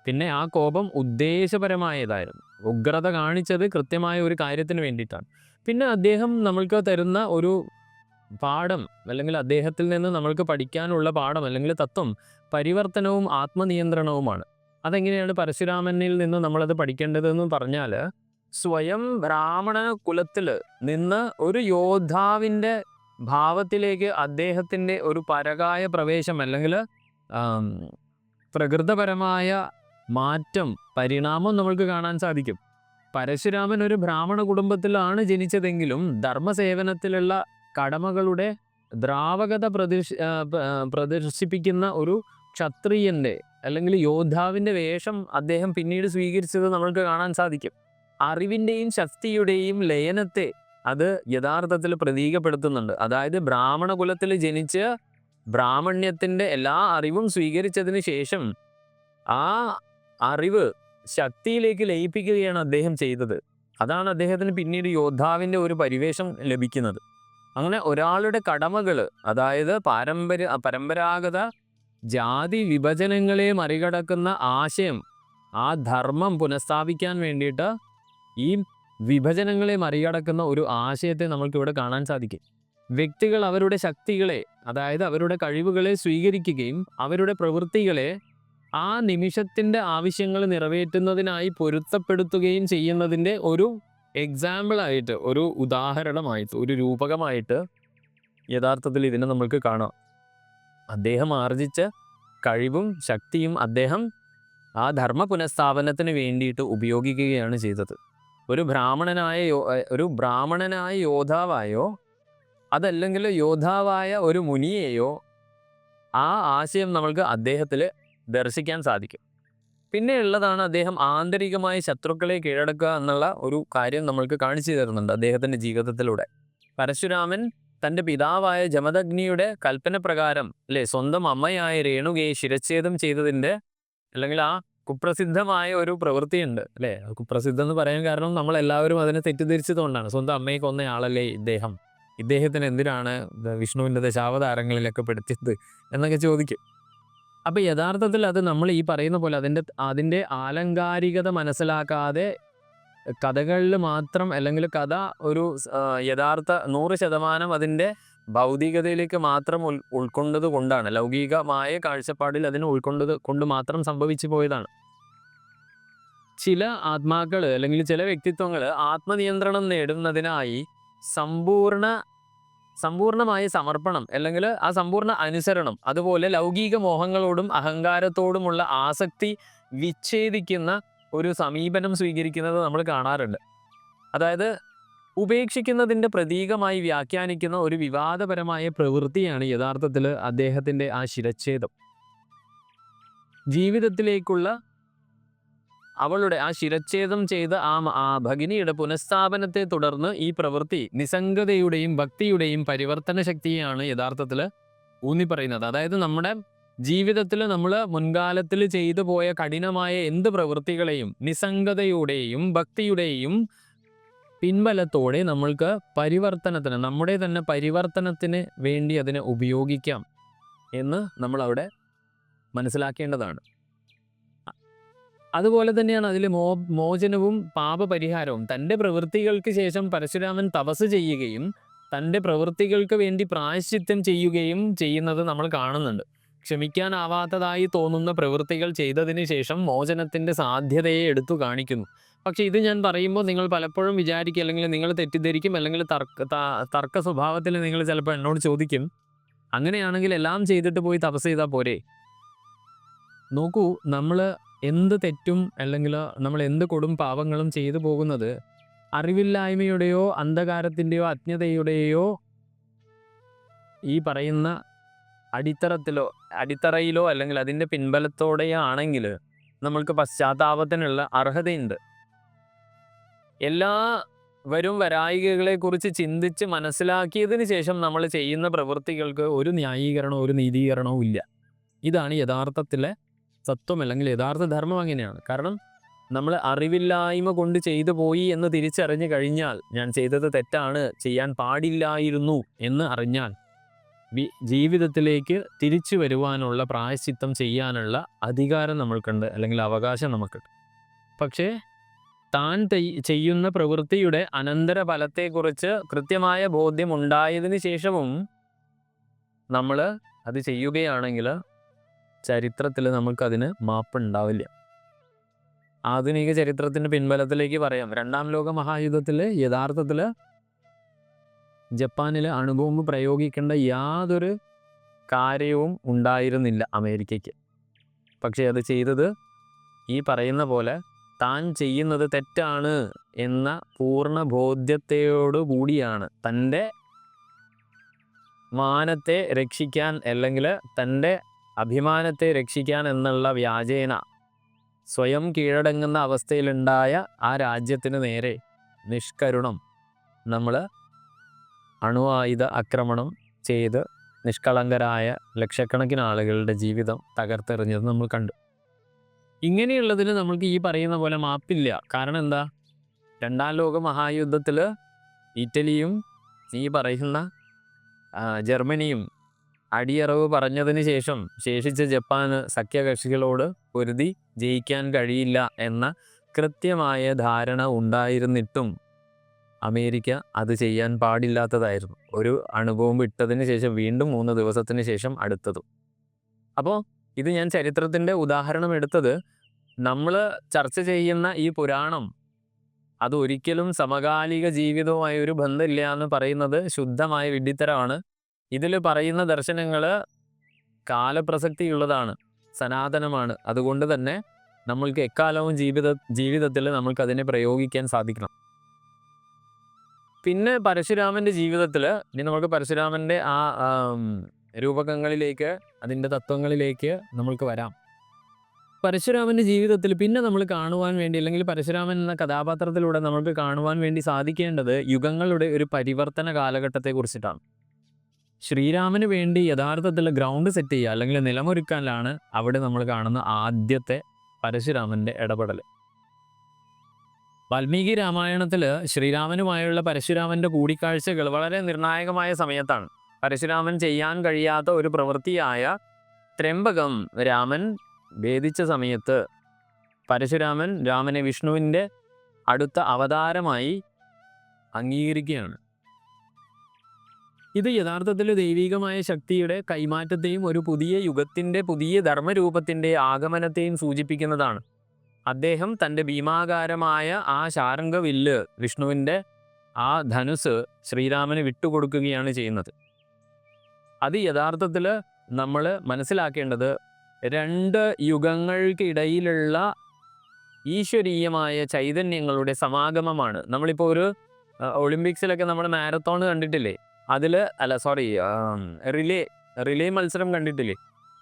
പിന്നെ ആ കോപം ഉദ്ദേശപരമായതായിരുന്നു. ഉഗ്രത കാണിച്ചത് കൃത്യമായ ഒരു കാര്യത്തിന് വേണ്ടിയിട്ടാണ്. പിന്നെ അദ്ദേഹം നമ്മൾക്ക് തരുന്ന ഒരു പാഠം, അല്ലെങ്കിൽ അദ്ദേഹത്തിൽ നിന്ന് നമ്മൾക്ക് പഠിക്കാനുള്ള പാഠം അല്ലെങ്കിൽ തത്വം പരിവർത്തനവും ആത്മനിയന്ത്രണവുമാണ്. അതെങ്ങനെയാണ് പരശുരാമനിൽ നിന്ന് നമ്മളത് പഠിക്കേണ്ടതെന്ന് പറഞ്ഞാൽ, സ്വയം ബ്രാഹ്മണ കുലത്തിൽ നിന്ന് ഒരു യോദ്ധാവിൻ്റെ ഭാവത്തിലേക്ക് അദ്ദേഹത്തിൻ്റെ ഒരു പരകായ പ്രവേശം അല്ലെങ്കിൽ പ്രകൃതപരമായ മാറ്റം, പരിണാമം നമ്മൾക്ക് കാണാൻ സാധിക്കും. പരശുരാമൻ ഒരു ബ്രാഹ്മണ കുടുംബത്തിലാണ് ജനിച്ചതെങ്കിലും ധർമ്മസേവനത്തിലുള്ള കടമകളുടെ ദ്രാവകത പ്രദർശിപ്പിക്കുന്ന ഒരു ക്ഷത്രിയന്റെ അല്ലെങ്കിൽ യോദ്ധാവിന്റെ വേഷം അദ്ദേഹം പിന്നീട് സ്വീകരിച്ചത് നമ്മൾക്ക് കാണാൻ സാധിക്കും. അറിവിൻ്റെയും ശക്തിയുടെയും ലയനത്തെ അത് യഥാർത്ഥത്തിൽ പ്രതീകപ്പെടുത്തുന്നുണ്ട്. അതായത് ബ്രാഹ്മണ കുലത്തിൽ ജനിച്ച് ബ്രാഹ്മണ്യത്തിൻ്റെ എല്ലാ അറിവും സ്വീകരിച്ചതിന് ശേഷം ആ അറിവ് ശക്തിയിലേക്ക് ലയിപ്പിക്കുകയാണ് അദ്ദേഹം ചെയ്തത്. അതാണ് അദ്ദേഹത്തിന് പിന്നീട് യോദ്ധാവിൻ്റെ ഒരു പരിവേഷം ലഭിക്കുന്നത്. അങ്ങനെ ഒരാളുടെ കടമകൾ, അതായത് പരമ്പരാഗത ജാതി വിഭജനങ്ങളെ മറികടക്കുന്ന ആശയം, ആ ധർമ്മം പുനഃസ്ഥാപിക്കാൻ വേണ്ടിയിട്ട് ഈ വിഭജനങ്ങളെ മറികടക്കുന്ന ഒരു ആശയത്തെ നമ്മൾക്കിവിടെ കാണാൻ സാധിക്കും. വ്യക്തികൾ അവരുടെ ശക്തികളെ, അതായത് അവരുടെ കഴിവുകളെ സ്വീകരിക്കുകയും അവരുടെ പ്രവൃത്തികളെ ആ നിമിഷത്തിൻ്റെ ആവശ്യങ്ങൾ നിറവേറ്റുന്നതിനായി പൊരുത്തപ്പെടുത്തുകയും ചെയ്യുന്നതിൻ്റെ ഒരു എക്സാമ്പിളായിട്ട്, ഒരു ഉദാഹരണമായിട്ട്, ഒരു രൂപകമായിട്ട് യഥാർത്ഥത്തിൽ ഇതിനെ നമ്മൾക്ക് കാണാം. അദ്ദേഹം ആർജിച്ച കഴിവും ശക്തിയും അദ്ദേഹം ആ ധർമ്മ പുനഃസ്ഥാപനത്തിന് വേണ്ടിയിട്ട് ഉപയോഗിക്കുകയാണ് ചെയ്തത്. ഒരു ബ്രാഹ്മണനായ യോദ്ധാവായോ അതല്ലെങ്കിൽ യോദ്ധാവായ ഒരു മുനിയെയോ ആ ആശയം നമ്മൾക്ക് അദ്ദേഹത്തിൽ ദർശിക്കാൻ സാധിക്കും. പിന്നെ ഉള്ളതാണ് അദ്ദേഹം ആന്തരികമായ ശത്രുക്കളെ കീഴടക്കുക എന്നുള്ള ഒരു കാര്യം നമ്മൾക്ക് കാണിച്ചു തരുന്നുണ്ട് അദ്ദേഹത്തിൻ്റെ ജീവിതത്തിലൂടെ. പരശുരാമൻ തൻ്റെ പിതാവായ ജമദഗ്നിയുടെ കൽപ്പന പ്രകാരം സ്വന്തം അമ്മയായ രേണുകയെ ശിരച്ഛേദം ചെയ്തതിൻ്റെ, അല്ലെങ്കിൽ ആ കുപ്രസിദ്ധമായ ഒരു പ്രവൃത്തിയുണ്ട് കുപ്രസിദ്ധം എന്ന് പറയാൻ കാരണം നമ്മളെല്ലാവരും അതിനെ തെറ്റിദ്ധരിച്ചതുകൊണ്ടാണ്. സ്വന്തം അമ്മയെ കൊന്നയാളല്ലേ ഇദ്ദേഹത്തിന് എന്തിനാണ് വിഷ്ണുവിൻ്റെ ദശാവതാരങ്ങളിലൊക്കെ പെടുത്തിയത് എന്നൊക്കെ ചോദിക്കും. അപ്പോൾ യഥാർത്ഥത്തിൽ അത് നമ്മൾ ഈ പറയുന്ന പോലെ അതിൻ്റെ ആലങ്കാരികത മനസ്സിലാക്കാതെ കഥകളിൽ മാത്രം, അല്ലെങ്കിൽ കഥ ഒരു യഥാർത്ഥ 100% അതിൻ്റെ ഭൗതികതയിലേക്ക് മാത്രം ഉൾക്കൊണ്ടത് കൊണ്ടാണ്, ലൗകികമായ കാഴ്ചപ്പാടിൽ അതിനെ കൊണ്ട് മാത്രം സംഭവിച്ചു പോയതാണ്. ചില ആത്മാക്കൾ അല്ലെങ്കിൽ ചില വ്യക്തിത്വങ്ങൾ ആത്മനിയന്ത്രണം നേടുന്നതിനായി സമ്പൂർണമായ സമർപ്പണം, അല്ലെങ്കിൽ ആ സമ്പൂർണ്ണ അനുസരണം, അതുപോലെ ലൗകിക മോഹങ്ങളോടും അഹങ്കാരത്തോടുമുള്ള ആസക്തി വിച്ഛേദിക്കുന്ന ഒരു സമീപനം സ്വീകരിക്കുന്നത് നമ്മൾ കാണാറുണ്ട്. അതായത് ഉപേക്ഷിക്കുന്നതിൻ്റെ പ്രതീകമായി വ്യാഖ്യാനിക്കുന്ന ഒരു വിവാദപരമായ പ്രവൃത്തിയാണ് യഥാർത്ഥത്തിൽ അദ്ദേഹത്തിൻ്റെ ആ ശിരച്ഛേദം. ജീവിതത്തിലേക്കുള്ള അവളുടെ ആ ശിരച്ഛേദം ചെയ്ത ആ ഭഗിനിയുടെ പുനഃസ്ഥാപനത്തെ തുടർന്ന് ഈ പ്രവൃത്തി നിസ്സംഗതയുടെയും ഭക്തിയുടെയും പരിവർത്തന ശക്തിയാണ് യഥാർത്ഥത്തിൽ ഊന്നിപ്പറയുന്നത്. അതായത് നമ്മുടെ ജീവിതത്തിൽ നമ്മൾ മുൻകാലത്തിൽ ചെയ്തു പോയ കഠിനമായ എന്ത് പ്രവൃത്തികളെയും നിസ്സംഗതയുടെയും ഭക്തിയുടെയും പിൻബലത്തോടെ നമ്മൾക്ക് പരിവർത്തനത്തിന്, നമ്മുടെ തന്നെ പരിവർത്തനത്തിന് വേണ്ടി അതിനെ ഉപയോഗിക്കാം എന്ന് നമ്മളവിടെ മനസ്സിലാക്കേണ്ടതാണ്. അതുപോലെ തന്നെയാണ് അതിൽ മോചനവും പാപപരിഹാരവും. തൻ്റെ പ്രവൃത്തികൾക്ക് ശേഷം പരശുരാമൻ തപസ് ചെയ്യുകയും തൻ്റെ പ്രവൃത്തികൾക്ക് വേണ്ടി പ്രായശ്ചിത്തം ചെയ്യുകയും ചെയ്യുന്നത് നമ്മൾ കാണുന്നുണ്ട്. ക്ഷമിക്കാനാവാത്തതായി തോന്നുന്ന പ്രവൃത്തികൾ ചെയ്തതിന് ശേഷം മോചനത്തിൻ്റെ സാധ്യതയെ എടുത്തു കാണിക്കുന്നു. പക്ഷേ ഇത് ഞാൻ പറയുമ്പോൾ നിങ്ങൾ പലപ്പോഴും വിചാരിക്കും, അല്ലെങ്കിൽ നിങ്ങൾ തെറ്റിദ്ധരിക്കും, അല്ലെങ്കിൽ തർക്ക സ്വഭാവത്തിൽ നിങ്ങൾ ചിലപ്പോൾ എന്നോട് ചോദിക്കും, അങ്ങനെയാണെങ്കിൽ എല്ലാം ചെയ്തിട്ട് പോയി തപസ് ചെയ്താൽ പോരെ? നോക്കൂ, നമ്മൾ എന്ത് തെറ്റും അല്ലെങ്കിൽ നമ്മൾ എന്ത് കൊടും പാപങ്ങളും ചെയ്തു പോകുന്നത് അറിവില്ലായ്മയുടെയോ അന്ധകാരത്തിൻ്റെയോ അജ്ഞതയുടെയോ ഈ പറയുന്ന അടിത്തറയിലോ അല്ലെങ്കിൽ അതിൻ്റെ പിൻബലത്തോടെയോ ആണെങ്കിൽ നമ്മൾക്ക് പശ്ചാത്താപത്തിനുള്ള അർഹതയുണ്ട്. എല്ലാ വരായികകളെക്കുറിച്ച് ചിന്തിച്ച് മനസ്സിലാക്കിയതിന് ശേഷം നമ്മൾ ചെയ്യുന്ന പ്രവൃത്തികൾക്ക് ഒരു ന്യായീകരണമോ ഒരു നീതീകരണവും ഇല്ല. ഇതാണ് യഥാർത്ഥത്തിലെ തത്വം, അല്ലെങ്കിൽ യഥാർത്ഥ ധർമ്മം. അങ്ങനെയാണ്. കാരണം നമ്മൾ അറിവില്ലായ്മ കൊണ്ട് ചെയ്തു പോയി എന്ന് തിരിച്ചറിഞ്ഞു കഴിഞ്ഞാൽ, ഞാൻ ചെയ്തത് തെറ്റാണ്, ചെയ്യാൻ പാടില്ലായിരുന്നു എന്ന് അറിഞ്ഞാൽ ജീവിതത്തിലേക്ക് തിരിച്ചു വരുവാനുള്ള പ്രായശ്ചിത്തം ചെയ്യാനുള്ള അധികാരം നമ്മൾക്കുണ്ട്, അല്ലെങ്കിൽ അവകാശം നമുക്കുണ്ട്. പക്ഷേ താൻ ചെയ്യുന്ന പ്രവൃത്തിയുടെ അനന്തര ഫലത്തെക്കുറിച്ച് കൃത്യമായ ബോധ്യം ഉണ്ടായതിനു ശേഷവും നമ്മൾ അത് ചെയ്യുകയാണെങ്കിൽ ചരിത്രത്തിൽ നമുക്കതിന് മാപ്പുണ്ടാവില്ല. ആധുനിക ചരിത്രത്തിൻ്റെ പിൻബലത്തിലേക്ക് പറയാം. 2ാം ലോക മഹായുദ്ധത്തിൽ യഥാർത്ഥത്തിൽ ജപ്പാനിൽ അണുബോംബ് പ്രയോഗിക്കേണ്ട യാതൊരു കാര്യവും ഉണ്ടായിരുന്നില്ല അമേരിക്കയ്ക്ക്. പക്ഷേ അത് ചെയ്തത് ഈ പറയുന്ന പോലെ താൻ ചെയ്യുന്നത് തെറ്റാണ് എന്ന പൂർണ്ണ ബോധ്യത്തോടു കൂടിയാണ് തൻ്റെ മാനത്തെ രക്ഷിക്കാൻ അല്ലെങ്കിൽ തൻ്റെ അഭിമാനത്തെ രക്ഷിക്കാൻ എന്നുള്ള വ്യാജേന സ്വയം കീഴടങ്ങുന്ന അവസ്ഥയിലുണ്ടായ ആ രാജ്യത്തിന് നേരെ നിഷ്കരുണം നമ്മൾ അണുവായുധ ആക്രമണം ചെയ്ത് നിഷ്കളങ്കരായ ലക്ഷക്കണക്കിന് ആളുകളുടെ ജീവിതം തകർത്തെറിഞ്ഞത് നമ്മൾ കണ്ടു. ഇങ്ങനെയുള്ളതിന് നമ്മൾക്ക് ഈ പറയുന്ന പോലെ മാപ്പില്ല. കാരണം എന്താ? രണ്ടാം ലോക മഹായുദ്ധത്തിൽ ഇറ്റലിയും ഈ പറയുന്ന ജർമ്മനിയും അടിയറവ് പറഞ്ഞതിന് ശേഷം ശേഷിച്ച ജപ്പാന് സഖ്യകക്ഷികളോട് പൊരുതി ജയിക്കാൻ കഴിയില്ല എന്ന കൃത്യമായ ധാരണ ഉണ്ടായിരുന്നിട്ടും അമേരിക്ക അത് ചെയ്യാൻ പാടില്ലാത്തതായിരുന്നു. ഒരു അണുബോംബ് ഇട്ടതിന് ശേഷം വീണ്ടും 3 ദിവസത്തിന് ശേഷം അടുത്തതും. അപ്പോൾ ഇത് ഞാൻ ചരിത്രത്തിൻ്റെ ഉദാഹരണം എടുത്തത്, നമ്മൾ ചർച്ച ചെയ്യുന്ന ഈ പുരാണം അത് ഒരിക്കലും സമകാലിക ജീവിതവുമായി ഒരു ബന്ധമില്ല എന്ന് പറയുന്നത് ശുദ്ധമായ വിഡ്ഢിത്തരമാണ്. ഇതിൽ പറയുന്ന ദർശനങ്ങൾ കാലപ്രസക്തിയുള്ളതാണ്, സനാതനമാണ്. അതുകൊണ്ട് തന്നെ നമ്മൾക്ക് എക്കാലവും ജീവിതത്തിൽ നമ്മൾക്കതിനെ പ്രയോഗിക്കാൻ സാധിക്കണം. പിന്നെ പരശുരാമൻ്റെ ജീവിതത്തിൽ ഇനി നമുക്ക് പരശുരാമൻ്റെ ആ രൂപകങ്ങളിലേക്ക്, അതിൻ്റെ തത്വങ്ങളിലേക്ക് നമ്മൾക്ക് വരാം. പരശുരാമൻ്റെ ജീവിതത്തിൽ പിന്നെ നമ്മൾ കാണുവാൻ വേണ്ടി, അല്ലെങ്കിൽ പരശുരാമൻ എന്ന കഥാപാത്രത്തിലൂടെ നമുക്ക് കാണുവാൻ വേണ്ടി സാധിക്കേണ്ടത് യുഗങ്ങളുടെ ഒരു പരിവർത്തന കാലഘട്ടത്തെക്കുറിച്ചിട്ടാണ്. ശ്രീരാമന് വേണ്ടി യഥാർത്ഥത്തിൽ ഗ്രൗണ്ട് സെറ്റ് ചെയ്യുക അല്ലെങ്കിൽ നിലമൊരുക്കാനാണ് അവിടെ നമ്മൾ കാണുന്ന ആദ്യത്തെ പരശുരാമൻ്റെ ഇടപെടൽ. വാൽമീകി രാമായണത്തിൽ ശ്രീരാമനുമായുള്ള പരശുരാമൻ്റെ കൂടിക്കാഴ്ചകൾ വളരെ നിർണായകമായ സമയത്താണ്. പരശുരാമൻ ചെയ്യാൻ കഴിയാത്ത ഒരു പ്രവൃത്തിയായ ത്രംബകം രാമൻ ഭേദിച്ച സമയത്ത് പരശുരാമൻ രാമനെ വിഷ്ണുവിൻ്റെ അടുത്ത അവതാരമായി അംഗീകരിക്കുകയാണ്. ഇത് യഥാർത്ഥത്തിൽ ദൈവികമായ ശക്തിയുടെ കൈമാറ്റത്തെയും ഒരു പുതിയ യുഗത്തിൻ്റെ പുതിയ ധർമ്മരൂപത്തിൻ്റെ ആഗമനത്തെയും സൂചിപ്പിക്കുന്നതാണ്. അദ്ദേഹം തൻ്റെ ഭീമാകാരമായ ആ ശാരംഗവില്ല്, വിഷ്ണുവിൻ്റെ ആ ധനുസ് ശ്രീരാമന് വിട്ടുകൊടുക്കുകയാണ് ചെയ്യുന്നത്. അത് യഥാർത്ഥത്തിൽ നമ്മൾ മനസ്സിലാക്കേണ്ടത് 2 യുഗങ്ങൾക്കിടയിലുള്ള ഈശ്വരീയമായ ചൈതന്യങ്ങളുടെ സമാഗമമാണ്. നമ്മളിപ്പോൾ ഒരു ഒളിമ്പിക്സിലൊക്കെ നമ്മൾ മാരത്തോൺ കണ്ടിട്ടില്ലേ? റിലേ മത്സരം കണ്ടിട്ടില്ലേ?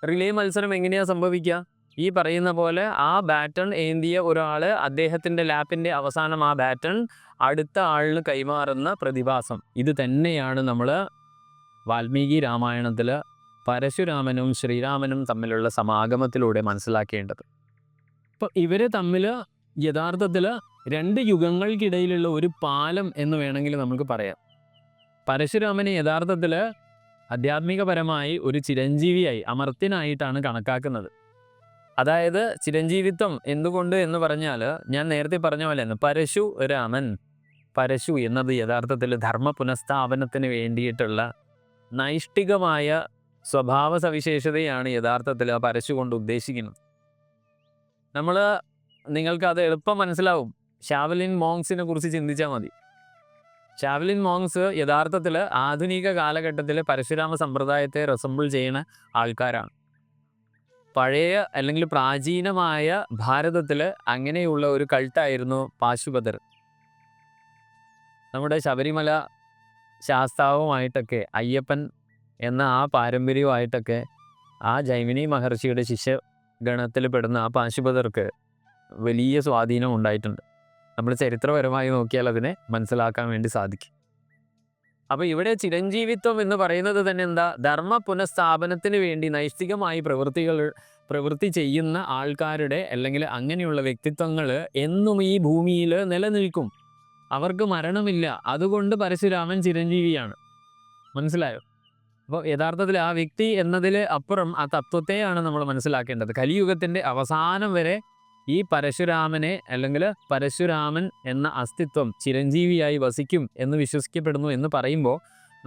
റിലേ മത്സരം എങ്ങനെയാണ് സംഭവിക്കുക? ഈ പറയുന്ന പോലെ ആ ബാറ്റൺ ഏന്തിയ ഒരാൾ അദ്ദേഹത്തിൻ്റെ ലാപ്പിൻ്റെ അവസാനം ആ ബാറ്റൺ അടുത്ത ആളിന് കൈമാറുന്ന പ്രതിഭാസം. ഇത് തന്നെയാണ് നമ്മൾ വാൽമീകി രാമായണത്തിൽ പരശുരാമനും ശ്രീരാമനും തമ്മിലുള്ള സമാഗമത്തിലൂടെ മനസ്സിലാക്കേണ്ടത്. അപ്പോൾ ഇവർ തമ്മിൽ യഥാർത്ഥത്തിൽ 2 യുഗങ്ങൾക്കിടയിലുള്ള ഒരു പാലം എന്ന് വേണമെങ്കിൽ നമുക്ക് പറയാം. പരശുരാമനെ യഥാർത്ഥത്തിൽ ആധ്യാത്മികപരമായി ഒരു ചിരഞ്ജീവിയായി, അമർത്യനായിട്ടാണ് കണക്കാക്കുന്നത്. അതായത് ചിരഞ്ജീവിത്വം എന്തുകൊണ്ട് എന്ന് പറഞ്ഞാൽ, ഞാൻ നേരത്തെ പറഞ്ഞ പോലെ തന്നെ പരശുരാമൻ, പരശു എന്നത് യഥാർത്ഥത്തിൽ ധർമ്മ പുനഃസ്ഥാപനത്തിന് വേണ്ടിയിട്ടുള്ള നൈഷ്ഠികമായ സ്വഭാവ സവിശേഷതയാണ് യഥാർത്ഥത്തിൽ ആ പരശു കൊണ്ട് ഉദ്ദേശിക്കുന്നത്. നിങ്ങൾക്കത് എളുപ്പം മനസ്സിലാവും. ഷാവലിൻ മോങ്സിനെ കുറിച്ച് ചിന്തിച്ചാൽ മതി. ഷാവലിൻ മോങ്സ് യഥാർത്ഥത്തിൽ ആധുനിക കാലഘട്ടത്തിൽ പരശുരാമ സമ്പ്രദായത്തെ റെസംബിൾ ചെയ്യുന്ന ആൾക്കാരാണ്. പഴയ അല്ലെങ്കിൽ പ്രാചീനമായ ഭാരതത്തിൽ അങ്ങനെയുള്ള ഒരു കൾട്ടായിരുന്നു പാശുപതർ. നമ്മുടെ ശബരിമല ശാസ്താവുമായിട്ടൊക്കെ, അയ്യപ്പൻ എന്ന ആ പാരമ്പര്യവുമായിട്ടൊക്കെ ആ ജൈമിനി മഹർഷിയുടെ ശിഷ്യഗണത്തിൽ പെടുന്ന ആ പാശുപതർക്ക് വലിയ സ്വാധീനം ഉണ്ടായിട്ടുണ്ട്. നമ്മൾ ചരിത്രപരമായി നോക്കിയാൽ അതിനെ മനസ്സിലാക്കാൻ വേണ്ടി സാധിക്കും. അപ്പോൾ ഇവിടെ ചിരഞ്ജീവിത്വം എന്ന് പറയുന്നത് തന്നെ എന്താ? ധർമ്മ പുനഃസ്ഥാപനത്തിന് വേണ്ടി നൈഷ്ഠികമായി പ്രവൃത്തി ചെയ്യുന്ന ആൾക്കാരുടെ അല്ലെങ്കിൽ അങ്ങനെയുള്ള വ്യക്തിത്വങ്ങൾ എന്നും ഈ ഭൂമിയിൽ നിലനിൽക്കും. അവർക്ക് മരണമില്ല. അതുകൊണ്ട് പരശുരാമൻ ചിരഞ്ജീവിയാണ്. മനസ്സിലായോ? അപ്പോൾ യഥാർത്ഥത്തിൽ ആ വ്യക്തി എന്നതിൽ അപ്പുറം ആ തത്വത്തെയാണ് നമ്മൾ മനസ്സിലാക്കേണ്ടത്. കലിയുഗത്തിൻ്റെ അവസാനം വരെ ഈ പരശുരാമനെ അല്ലെങ്കിൽ പരശുരാമൻ എന്ന അസ്തിത്വം ചിരഞ്ജീവിയായി വസിക്കും എന്ന് വിശ്വസിക്കപ്പെടുന്നു എന്ന് പറയുമ്പോൾ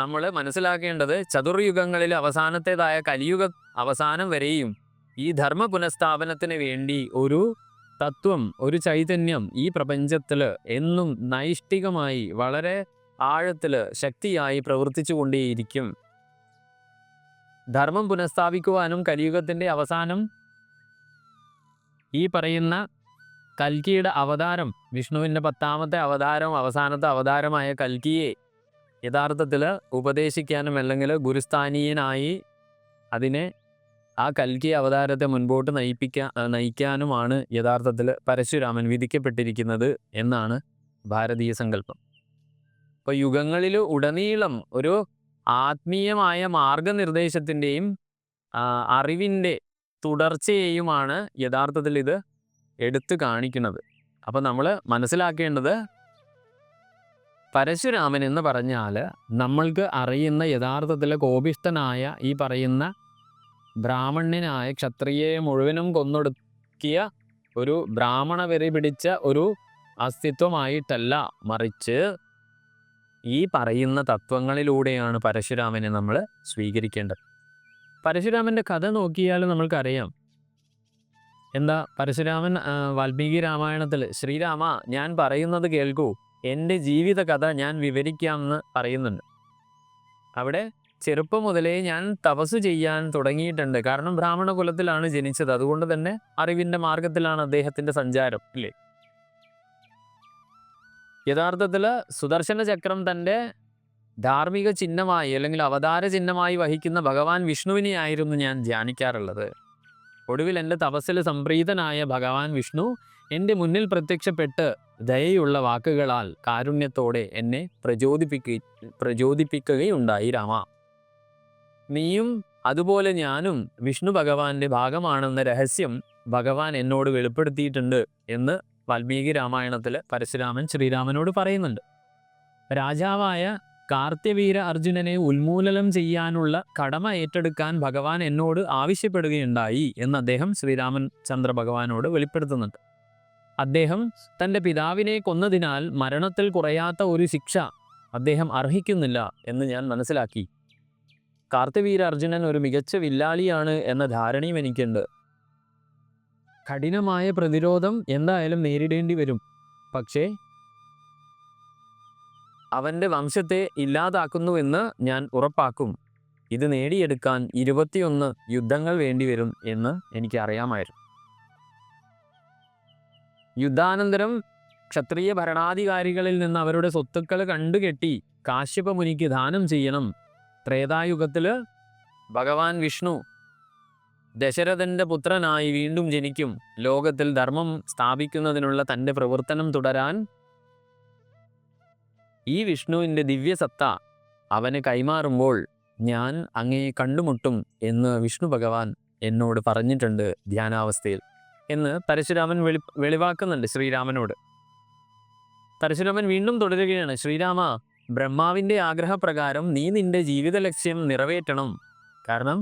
നമ്മൾ മനസ്സിലാക്കേണ്ടത് ചതുർയുഗങ്ങളിൽ അവസാനത്തേതായ കലിയുഗ അവസാനം വരെയും ഈ ധർമ്മ പുനഃസ്ഥാപനത്തിന് വേണ്ടി ഒരു തത്വം, ഒരു ചൈതന്യം ഈ പ്രപഞ്ചത്തിൽ എന്നും നൈഷ്ഠികമായി വളരെ ആഴത്തിൽ ശക്തിയായി പ്രവർത്തിച്ചു കൊണ്ടേയിരിക്കും. ധർമ്മം പുനഃസ്ഥാപിക്കുവാനും കലിയുഗത്തിൻ്റെ അവസാനം ഈ പറയുന്ന കൽക്കിയുടെ അവതാരം, വിഷ്ണുവിൻ്റെ 10ാമത്തെ അവതാരം, അവസാനത്തെ അവതാരമായ കൽക്കിയെ യഥാർത്ഥത്തിൽ ഉപദേശിക്കാനും അല്ലെങ്കിൽ ഗുരുസ്ഥാനീയനായി അതിനെ ആ കൽക്കി അവതാരത്തെ മുൻപോട്ട് നയിക്കാനുമാണ് യഥാർത്ഥത്തിൽ പരശുരാമൻ വിധിക്കപ്പെട്ടിരിക്കുന്നത് എന്നാണ് ഭാരതീയ സങ്കല്പം. അപ്പോൾ യുഗങ്ങളിൽ ഉടനീളം ഒരു ആത്മീയമായ മാർഗനിർദ്ദേശത്തിൻ്റെയും അറിവിൻ്റെ തുടർച്ചയെയുമാണ് യഥാർത്ഥത്തിൽ ഇത് എടുത്തു കാണിക്കുന്നത്. അപ്പോൾ നമ്മൾ മനസ്സിലാക്കേണ്ടത് പരശുരാമൻ എന്ന് പറഞ്ഞാൽ നമ്മൾക്ക് അറിയുന്ന യഥാർത്ഥത്തിൽ കോപിഷ്ഠനായ ഈ പറയുന്ന ബ്രാഹ്മണ്യനായ ക്ഷത്രിയയെ മുഴുവനും കൊന്നൊടുക്കിയ ഒരു ബ്രാഹ്മണ വെറി പിടിച്ച ഒരു അസ്തിത്വമായിട്ടല്ല, മറിച്ച് ഈ പറയുന്ന തത്വങ്ങളിലൂടെയാണ് പരശുരാമനെ നമ്മൾ സ്വീകരിക്കേണ്ടത്. പരശുരാമൻ്റെ കഥ നോക്കിയാൽ നമ്മൾക്കറിയാം. എന്താ പരശുരാമൻ വാൽമീകി രാമായണത്തിൽ ശ്രീരാമ ഞാൻ പറയുന്നത് കേൾക്കൂ, എൻ്റെ ജീവിത കഥ ഞാൻ വിവരിക്കാമെന്ന് പറയുന്നുണ്ട്. അവിടെ ചെറുപ്പം മുതലേ ഞാൻ തപസ് ചെയ്യാൻ തുടങ്ങിയിട്ടുണ്ട്. കാരണം ബ്രാഹ്മണ കുലത്തിലാണ് ജനിച്ചത്, അതുകൊണ്ട് തന്നെ അറിവിൻ്റെ മാർഗത്തിലാണ് അദ്ദേഹത്തിൻ്റെ സഞ്ചാരം, ഇല്ലേ? യഥാർത്ഥത്തിൽ സുദർശന ചക്രം തൻ്റെ ധാർമ്മിക ചിഹ്നമായി അല്ലെങ്കിൽ അവതാര ചിഹ്നമായി വഹിക്കുന്ന ഭഗവാൻ വിഷ്ണുവിനെയായിരുന്നു ഞാൻ ധ്യാനിക്കാറുള്ളത്. ഒടുവിൽ എൻ്റെ തപസ്സിൽ സംപ്രീതനായ ഭഗവാൻ വിഷ്ണു എൻ്റെ മുന്നിൽ പ്രത്യക്ഷപ്പെട്ട് ദയയുള്ള വാക്കുകളാൽ കാരുണ്യത്തോടെ എന്നെ പ്രചോദിപ്പിക്കുകയുണ്ടായി. രാമ, നീയും അതുപോലെ ഞാനും വിഷ്ണു ഭഗവാന്റെ ഭാഗമാണെന്ന രഹസ്യം ഭഗവാൻ എന്നോട് വെളിപ്പെടുത്തിയിട്ടുണ്ട് എന്ന് വാൽമീകി രാമായണത്തിൽ പരശുരാമൻ ശ്രീരാമനോട് പറയുന്നുണ്ട്. രാജാവായ കാർത്യവീര അർജുനനെ ഉന്മൂലനം ചെയ്യാനുള്ള കടമ ഏറ്റെടുക്കാൻ ഭഗവാൻ എന്നോട് ആവശ്യപ്പെടുകയുണ്ടായി എന്ന് അദ്ദേഹം ശ്രീരാമൻ ചന്ദ്ര ഭഗവാനോട് വെളിപ്പെടുത്തുന്നുണ്ട്. അദ്ദേഹം തൻ്റെ പിതാവിനെ കൊന്നതിനാൽ മരണത്തിൽ കുറയാത്ത ഒരു ശിക്ഷ അദ്ദേഹം അർഹിക്കുന്നില്ല എന്ന് ഞാൻ മനസ്സിലാക്കി. കാർത്യവീര അർജുനൻ ഒരു മികച്ച വില്ലാളിയാണ് എന്ന ധാരണയും എനിക്കുണ്ട്. കഠിനമായ പ്രതിരോധം എന്തായാലും നേരിടേണ്ടി വരും, പക്ഷേ അവൻ്റെ വംശത്തെ ഇല്ലാതാക്കുന്നുവെന്ന് ഞാൻ ഉറപ്പാക്കും. ഇത് നേടിയെടുക്കാൻ 21 യുദ്ധങ്ങൾ വേണ്ടിവരും എന്ന് എനിക്കറിയാമായിരുന്നു. യുദ്ധാനന്തരം ക്ഷത്രിയ ഭരണാധികാരികളിൽ നിന്ന് അവരുടെ സ്വത്തുക്കൾ കണ്ടുകെട്ടി കാശ്യപ മുനിക്ക് ദാനം ചെയ്യണം. ത്രേതായുഗത്തിൽ ഭഗവാൻ വിഷ്ണു ദശരഥൻ്റെ പുത്രനായി വീണ്ടും ജനിക്കും. ലോകത്തിൽ ധർമ്മം സ്ഥാപിക്കുന്നതിനുള്ള തൻ്റെ പ്രവർത്തനം തുടരാൻ ഈ വിഷ്ണുവിൻ്റെ ദിവ്യസത്ത അവന് കൈമാറുമ്പോൾ ഞാൻ അങ്ങയെ കണ്ടുമുട്ടും എന്ന് വിഷ്ണു ഭഗവാൻ എന്നോട് പറഞ്ഞിട്ടുണ്ട് ധ്യാനാവസ്ഥയിൽ എന്ന് പരശുരാമൻ വെളിവാക്കുന്നുണ്ട് ശ്രീരാമനോട്. പരശുരാമൻ വീണ്ടും തുടരുകയാണ്. ശ്രീരാമ, ബ്രഹ്മാവിൻ്റെ ആഗ്രഹപ്രകാരം നീ നിന്റെ ജീവിത ലക്ഷ്യം നിറവേറ്റണം. കാരണം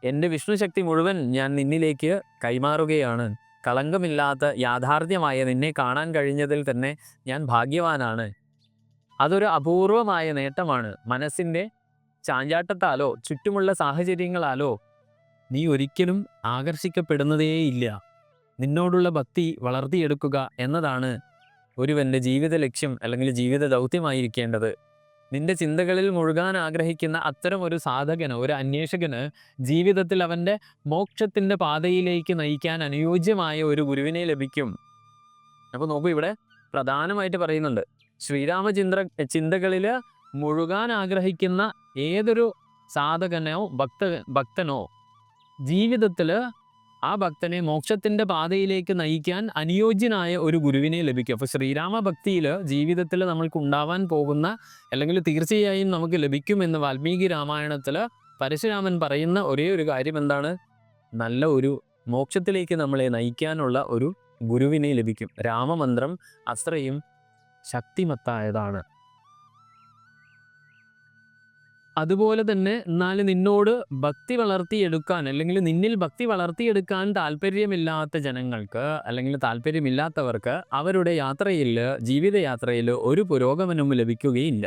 എൻ്റെ വിഷ്ണുശക്തി മുഴുവൻ ഞാൻ നിന്നിലേക്ക് കൈമാറുകയാണ്. കളങ്കമില്ലാത്ത യാഥാർത്ഥ്യമായ നിന്നെ കാണാൻ കഴിഞ്ഞതിൽ തന്നെ ഞാൻ ഭാഗ്യവാനാണ്. അതൊരു അപൂർവമായ നേട്ടമാണ്. മനസ്സിൻ്റെ ചാഞ്ചാട്ടത്താലോ ചുറ്റുമുള്ള സാഹചര്യങ്ങളാലോ നീ ഒരിക്കലും ആകർഷിക്കപ്പെടുന്നതേയില്ല. നിന്നോടുള്ള ഭക്തി വളർത്തിയെടുക്കുക എന്നതാണ് ഒരുവൻ്റെ ജീവിത ലക്ഷ്യം അല്ലെങ്കിൽ ജീവിത ദൗത്യമായിരിക്കേണ്ടത്. നിന്റെ ചിന്തകളിൽ മുഴുകാൻ ആഗ്രഹിക്കുന്ന അത്തരം ഒരു സാധകന്, ഒരു അന്വേഷകന് ജീവിതത്തിൽ അവൻ്റെ മോക്ഷത്തിൻ്റെ പാതയിലേക്ക് നയിക്കാൻ അനുയോജ്യമായ ഒരു ഗുരുവിനെ ലഭിക്കും. അപ്പോൾ നോക്കൂ, ഇവിടെ പ്രധാനമായിട്ട് പറയുന്നുണ്ട് ശ്രീരാമ ചിന്തകളിൽ മുഴുകാൻ ആഗ്രഹിക്കുന്ന ഏതൊരു സാധകനോ ഭക്തനോ ജീവിതത്തിൽ ആ ഭക്തനെ മോക്ഷത്തിൻ്റെ പാതയിലേക്ക് നയിക്കാൻ അനുയോജ്യനായ ഒരു ഗുരുവിനെ ലഭിക്കും. അപ്പോൾ ശ്രീരാമ ഭക്തിയിൽ ജീവിതത്തിൽ നമ്മൾക്ക് ഉണ്ടാവാൻ പോകുന്ന അല്ലെങ്കിൽ തീർച്ചയായും നമുക്ക് ലഭിക്കുമെന്ന് വാൽമീകി രാമായണത്തിൽ പരശുരാമൻ പറയുന്ന ഒരേ ഒരു കാര്യം എന്താണ്? നല്ല ഒരു മോക്ഷത്തിലേക്ക് നമ്മളെ നയിക്കാനുള്ള ഒരു ഗുരുവിനെ ലഭിക്കും. രാമമന്ത്രം അത്രയും ശക്തിമത്തായതാണ്. അതുപോലെ തന്നെ എന്നാൽ നിന്നോട് ഭക്തി വളർത്തിയെടുക്കാൻ അല്ലെങ്കിൽ നിന്നിൽ ഭക്തി വളർത്തിയെടുക്കാൻ താല്പര്യമില്ലാത്ത ജനങ്ങൾക്ക് അല്ലെങ്കിൽ താല്പര്യമില്ലാത്തവർക്ക് അവരുടെ യാത്രയിൽ, ജീവിതയാത്രയിൽ ഒരു പുരോഗമനവും ലഭിക്കുകയില്ല.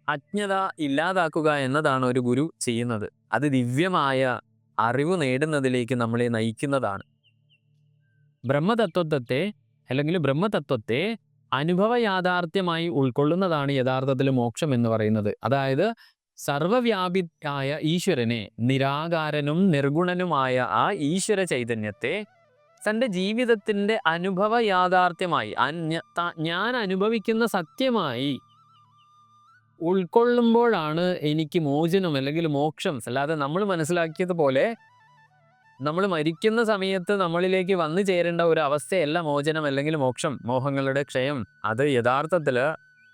അജ്ഞത ഇല്ലാതാക്കുക എന്നതാണ് ഒരു ഗുരു ചെയ്യുന്നത്. അത് ദിവ്യമായ അറിവ് നേടുന്നതിലേക്ക് നമ്മളെ നയിക്കുന്നതാണ്. ബ്രഹ്മതത്വത്തെ അനുഭവ യാഥാർത്ഥ്യമായി ഉൾക്കൊള്ളുന്നതാണ് യഥാർത്ഥത്തിൽ മോക്ഷം എന്ന് പറയുന്നത്. അതായത് സർവവ്യാപിയായ ഈശ്വരനെ, നിരാകാരനും നിർഗുണനുമായ ആ ഈശ്വര ചൈതന്യത്തെ തൻ്റെ ജീവിതത്തിൻ്റെ അനുഭവ യാഥാർത്ഥ്യമായി ഞാൻ അനുഭവിക്കുന്ന സത്യമായി ഉൾക്കൊള്ളുമ്പോഴാണ് എനിക്ക് മോചനം അല്ലെങ്കിൽ മോക്ഷം. അല്ലാതെ നമ്മൾ മനസ്സിലാക്കിയതുപോലെ നമ്മൾ മരിക്കുന്ന സമയത്ത് നമ്മളിലേക്ക് വന്നു ചേരേണ്ട ഒരു അവസ്ഥയല്ല മോചനം അല്ലെങ്കിൽ മോക്ഷം, മോഹങ്ങളുടെ ക്ഷയം. അത് യഥാർത്ഥത്തിൽ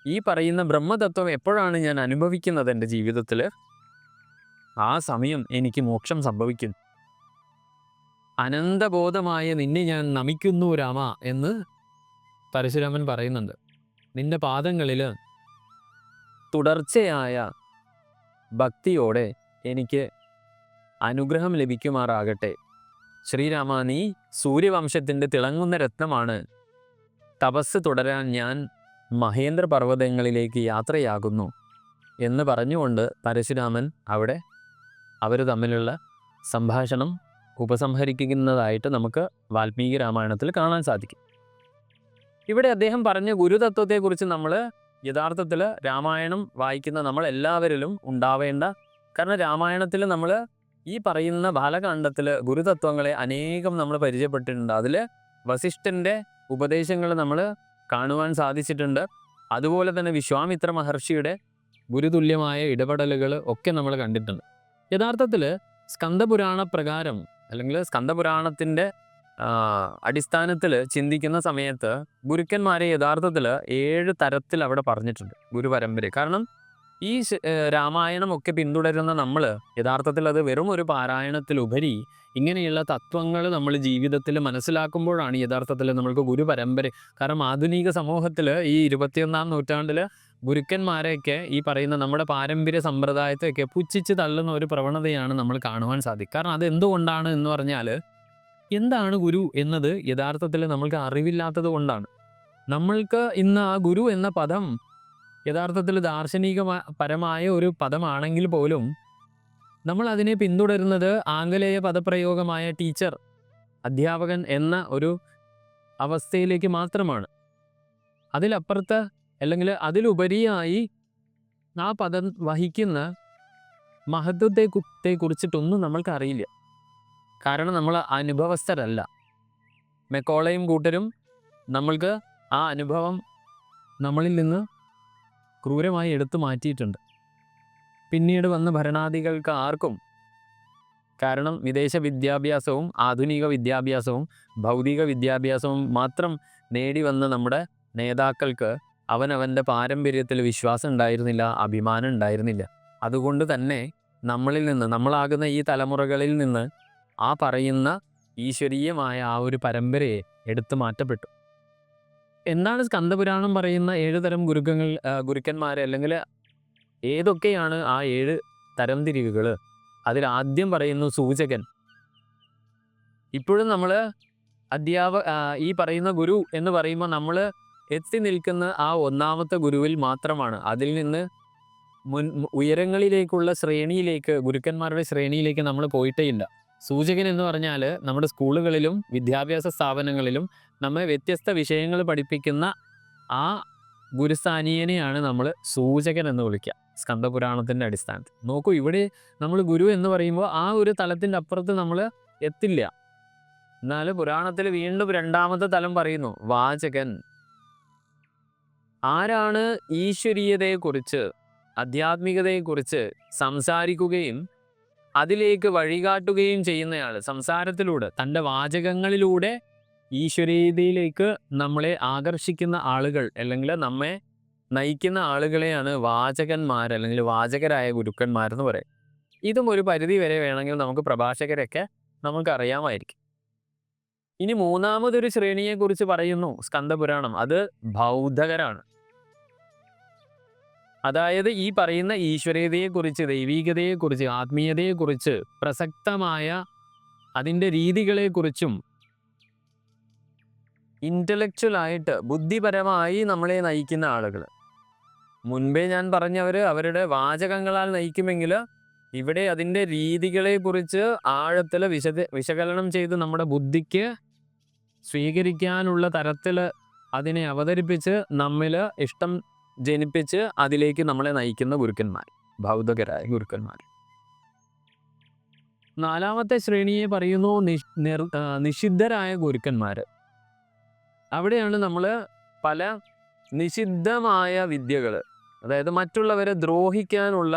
ഈ പറയുന്ന ബ്രഹ്മതത്വം എപ്പോഴാണ് ഞാൻ അനുഭവിക്കുന്നത് എൻ്റെ ജീവിതത്തിൽ, ആ സമയം എനിക്ക് മോക്ഷം സംഭവിക്കും. അനന്തബോധമായ നിന്നെ ഞാൻ നമിക്കുന്നു രാമ എന്ന് പരശുരാമൻ പറയുന്നുണ്ട്. നിന്റെ പാദങ്ങളിൽ തുടർച്ചയായ ഭക്തിയോടെ എനിക്ക് അനുഗ്രഹം ലഭിക്കുമാറാകട്ടെ. ശ്രീരാമ, നീ സൂര്യവംശത്തിൻ്റെ തിളങ്ങുന്ന രത്നമാണ്. തപസ് തുടരാൻ ഞാൻ മഹേന്ദ്ര പർവ്വതങ്ങളിലേക്ക് യാത്രയാകുന്നു എന്ന് പറഞ്ഞുകൊണ്ട് പരശുരാമൻ അവിടെ അവർ തമ്മിലുള്ള സംഭാഷണം ഉപസംഹരിക്കുന്നതായിട്ട് നമുക്ക് വാൽമീകി രാമായണത്തിൽ കാണാൻ സാധിക്കും. ഇവിടെ അദ്ദേഹം പറഞ്ഞ ഗുരുതത്വത്തെക്കുറിച്ച് നമ്മൾ യഥാർത്ഥത്തിൽ രാമായണം വായിക്കുന്ന നമ്മൾ എല്ലാവരിലും ഉണ്ടാവേണ്ട, കാരണം രാമായണത്തിൽ നമ്മൾ ഈ പറയുന്ന ബാലകാണ്ഡത്തിൽ ഗുരുതത്വങ്ങളെ അനേകം നമ്മൾ പരിചയപ്പെട്ടിട്ടുണ്ട്. അതിൽ വസിഷ്ഠൻ്റെ ഉപദേശങ്ങൾ നമ്മൾ കാണുവാൻ സാധിച്ചിട്ടുണ്ട്. അതുപോലെ തന്നെ വിശ്വാമിത്ര മഹർഷിയുടെ ഗുരുതുല്യമായ ഇടപെടലുകൾ ഒക്കെ നമ്മൾ കണ്ടിട്ടുണ്ട്. യഥാർത്ഥത്തിൽ സ്കന്ദപുരാണ പ്രകാരം അല്ലെങ്കിൽ സ്കന്ദപുരാണത്തിൻ്റെ അടിസ്ഥാനത്തിൽ ചിന്തിക്കുന്ന സമയത്ത് ഗുരുക്കന്മാരെ യഥാർത്ഥത്തിൽ 7 തരത്തിൽ അവിടെ പറഞ്ഞിട്ടുണ്ട് ഗുരുപരമ്പര. കാരണം ഈ രാമായണമൊക്കെ പിന്തുടരുന്ന നമ്മൾ യഥാർത്ഥത്തിൽ അത് വെറും ഒരു പാരായണത്തിലുപരി ഇങ്ങനെയുള്ള തത്വങ്ങൾ നമ്മൾ ജീവിതത്തിൽ മനസ്സിലാക്കുമ്പോഴാണ് യഥാർത്ഥത്തിൽ നമ്മൾക്ക് ഗുരുപരമ്പര. കാരണം ആധുനിക സമൂഹത്തിൽ ഈ 21-ാം നൂറ്റാണ്ടിൽ ഗുരുക്കന്മാരെയൊക്കെ ഈ പറയുന്ന നമ്മുടെ പാരമ്പര്യ സമ്പ്രദായത്തെയൊക്കെ പുച്ഛിച്ച് തള്ളുന്ന ഒരു പ്രവണതയാണ് നമ്മൾ കാണുവാൻ സാധിക്കും. കാരണം അത് എന്തുകൊണ്ടാണ് എന്ന് പറഞ്ഞാൽ, എന്താണ് ഗുരു എന്നത് യഥാർത്ഥത്തിൽ നമ്മൾക്ക് അറിവില്ലാത്തത് കൊണ്ടാണ്. നമ്മൾക്ക് ഇന്ന് ആ ഗുരു എന്ന പദം യഥാർത്ഥത്തിൽ പരമായ ഒരു പദമാണെങ്കിൽ പോലും നമ്മൾ അതിനെ പിന്തുടരുന്നത് ആംഗലേയ പദപ്രയോഗമായ ടീച്ചർ, അധ്യാപകൻ എന്ന ഒരു അവസ്ഥയിലേക്ക് മാത്രമാണ്. അതിലപ്പുറത്ത് അല്ലെങ്കിൽ അതിലുപരിയായി ആ പദം വഹിക്കുന്ന മഹത്വത്തെ കുറിച്ചിട്ടൊന്നും നമ്മൾക്ക് അറിയില്ല. കാരണം നമ്മൾ അനുഭവസ്ഥരല്ല. മെക്കോളയും കൂട്ടരും നമ്മൾക്ക് ആ അനുഭവം നമ്മളിൽ നിന്ന് ക്രൂരമായി എടുത്തു മാറ്റിയിട്ടുണ്ട്. പിന്നീട് വന്ന ഭരണാധികൾക്ക് ആർക്കും, കാരണം വിദേശ വിദ്യാഭ്യാസവും ആധുനിക വിദ്യാഭ്യാസവും ഭൗതിക വിദ്യാഭ്യാസവും മാത്രം നേടി വന്ന നമ്മുടെ നേതാക്കൾക്ക് അവനവൻ്റെ പാരമ്പര്യത്തിൽ വിശ്വാസം ഉണ്ടായിരുന്നില്ല, അഭിമാനം ഉണ്ടായിരുന്നില്ല. അതുകൊണ്ട് തന്നെ നമ്മളിൽ നിന്ന്, നമ്മളാകുന്ന ഈ തലമുറകളിൽ നിന്ന് ആ പറയുന്ന ഈശ്വരീയമായ ആ ഒരു പരമ്പരയെ എടുത്തു മാറ്റപ്പെട്ടു. എന്താണ് സ്കന്ദപുരാണം പറയുന്ന 7 തരം ഗുരുക്കന്മാരെ, അല്ലെങ്കിൽ ഏതൊക്കെയാണ് ആ 7 തരംതിരിവുകൾ? അതിൽ ആദ്യം പറയുന്നു സൂചകൻ. ഇപ്പോഴും നമ്മൾ ഈ പറയുന്ന ഗുരു എന്ന് പറയുമ്പോൾ നമ്മൾ എത്തി നിൽക്കുന്ന ആ ഒന്നാമത്തെ ഗുരുവിൽ മാത്രമാണ്. അതിൽ നിന്ന് ഉയരങ്ങളിലേക്കുള്ള ശ്രേണിയിലേക്ക്, ഗുരുക്കന്മാരുടെ ശ്രേണിയിലേക്ക് നമ്മൾ പോയിട്ടേ ഇല്ല. സൂചകൻ എന്ന് പറഞ്ഞാൽ നമ്മുടെ സ്കൂളുകളിലും വിദ്യാഭ്യാസ സ്ഥാപനങ്ങളിലും നമ്മെ വ്യത്യസ്ത വിഷയങ്ങൾ പഠിപ്പിക്കുന്ന ആ ഗുരുസ്ഥാനീയനെയാണ് നമ്മൾ സൂചകൻ എന്ന് വിളിക്കുക സ്കന്ദപുരാണത്തിൻ്റെ അടിസ്ഥാനത്തിൽ. നോക്കൂ, ഇവിടെ നമ്മൾ ഗുരു എന്ന് പറയുമ്പോൾ ആ ഒരു തലത്തിൻ്റെ അപ്പുറത്ത് നമ്മൾ എത്തില്ല. എന്നാൽ പുരാണത്തിൽ വീണ്ടും 2ാമത്തെ തലം പറയുന്നു, വാചകൻ. ആരാണ് ഈശ്വരീയതയെക്കുറിച്ച്, ആധ്യാത്മികതയെക്കുറിച്ച് സംസാരിക്കുകയും അതിലേക്ക് വഴികാട്ടുകയും ചെയ്യുന്നയാൾ, സംസാരത്തിലൂടെ തൻ്റെ വാചകങ്ങളിലൂടെ ഈശ്വരീയതയിലേക്ക് നമ്മളെ ആകർഷിക്കുന്ന ആളുകൾ അല്ലെങ്കിൽ നമ്മെ നയിക്കുന്ന ആളുകളെയാണ് വാചകന്മാർ അല്ലെങ്കിൽ വാചകരായ ഗുരുക്കന്മാരെന്ന് പറയും. ഇതും ഒരു പരിധി വരെ വേണമെങ്കിൽ നമുക്ക് പ്രഭാഷകരൊക്കെ നമുക്കറിയാമായിരിക്കും. ഇനി 3ാമതൊരു ശ്രേണിയെക്കുറിച്ച് പറയുന്നു സ്കന്ദപുരാണം. അത് ബൗദ്ധകരാണ്. അതായത് ഈ പറയുന്ന ഈശ്വരീയതയെക്കുറിച്ച്, ദൈവീകതയെക്കുറിച്ച്, ആത്മീയതയെക്കുറിച്ച്, പ്രസക്തമായ അതിൻ്റെ രീതികളെക്കുറിച്ചും ഇൻ്റലക്ച്വലായിട്ട് ബുദ്ധിപരമായി നമ്മളെ നയിക്കുന്ന ആളുകൾ. മുൻപേ ഞാൻ പറഞ്ഞവർ അവരുടെ വാചകങ്ങളാൽ നയിക്കുമെങ്കിൽ ഇവിടെ അതിൻ്റെ രീതികളെക്കുറിച്ച് ആഴത്തിൽ വിശകലനം ചെയ്ത് നമ്മുടെ ബുദ്ധിക്ക് സ്വീകരിക്കാനുള്ള തരത്തിൽ അതിനെ അവതരിപ്പിച്ച് നമ്മിൽ ഇഷ്ടം ജനിപ്പിച്ച് അതിലേക്ക് നമ്മളെ നയിക്കുന്ന ഗുരുക്കന്മാർ, ബൗദ്ധകരായ ഗുരുക്കന്മാർ. നാലാമത്തെ ശ്രേണിയെ പറയുന്നു നിഷിദ്ധരായ ഗുരുക്കന്മാർ. അവിടെയാണ് നമ്മൾ പല നിഷിദ്ധമായ വിദ്യകൾ, അതായത് മറ്റുള്ളവരെ ദ്രോഹിക്കാനുള്ള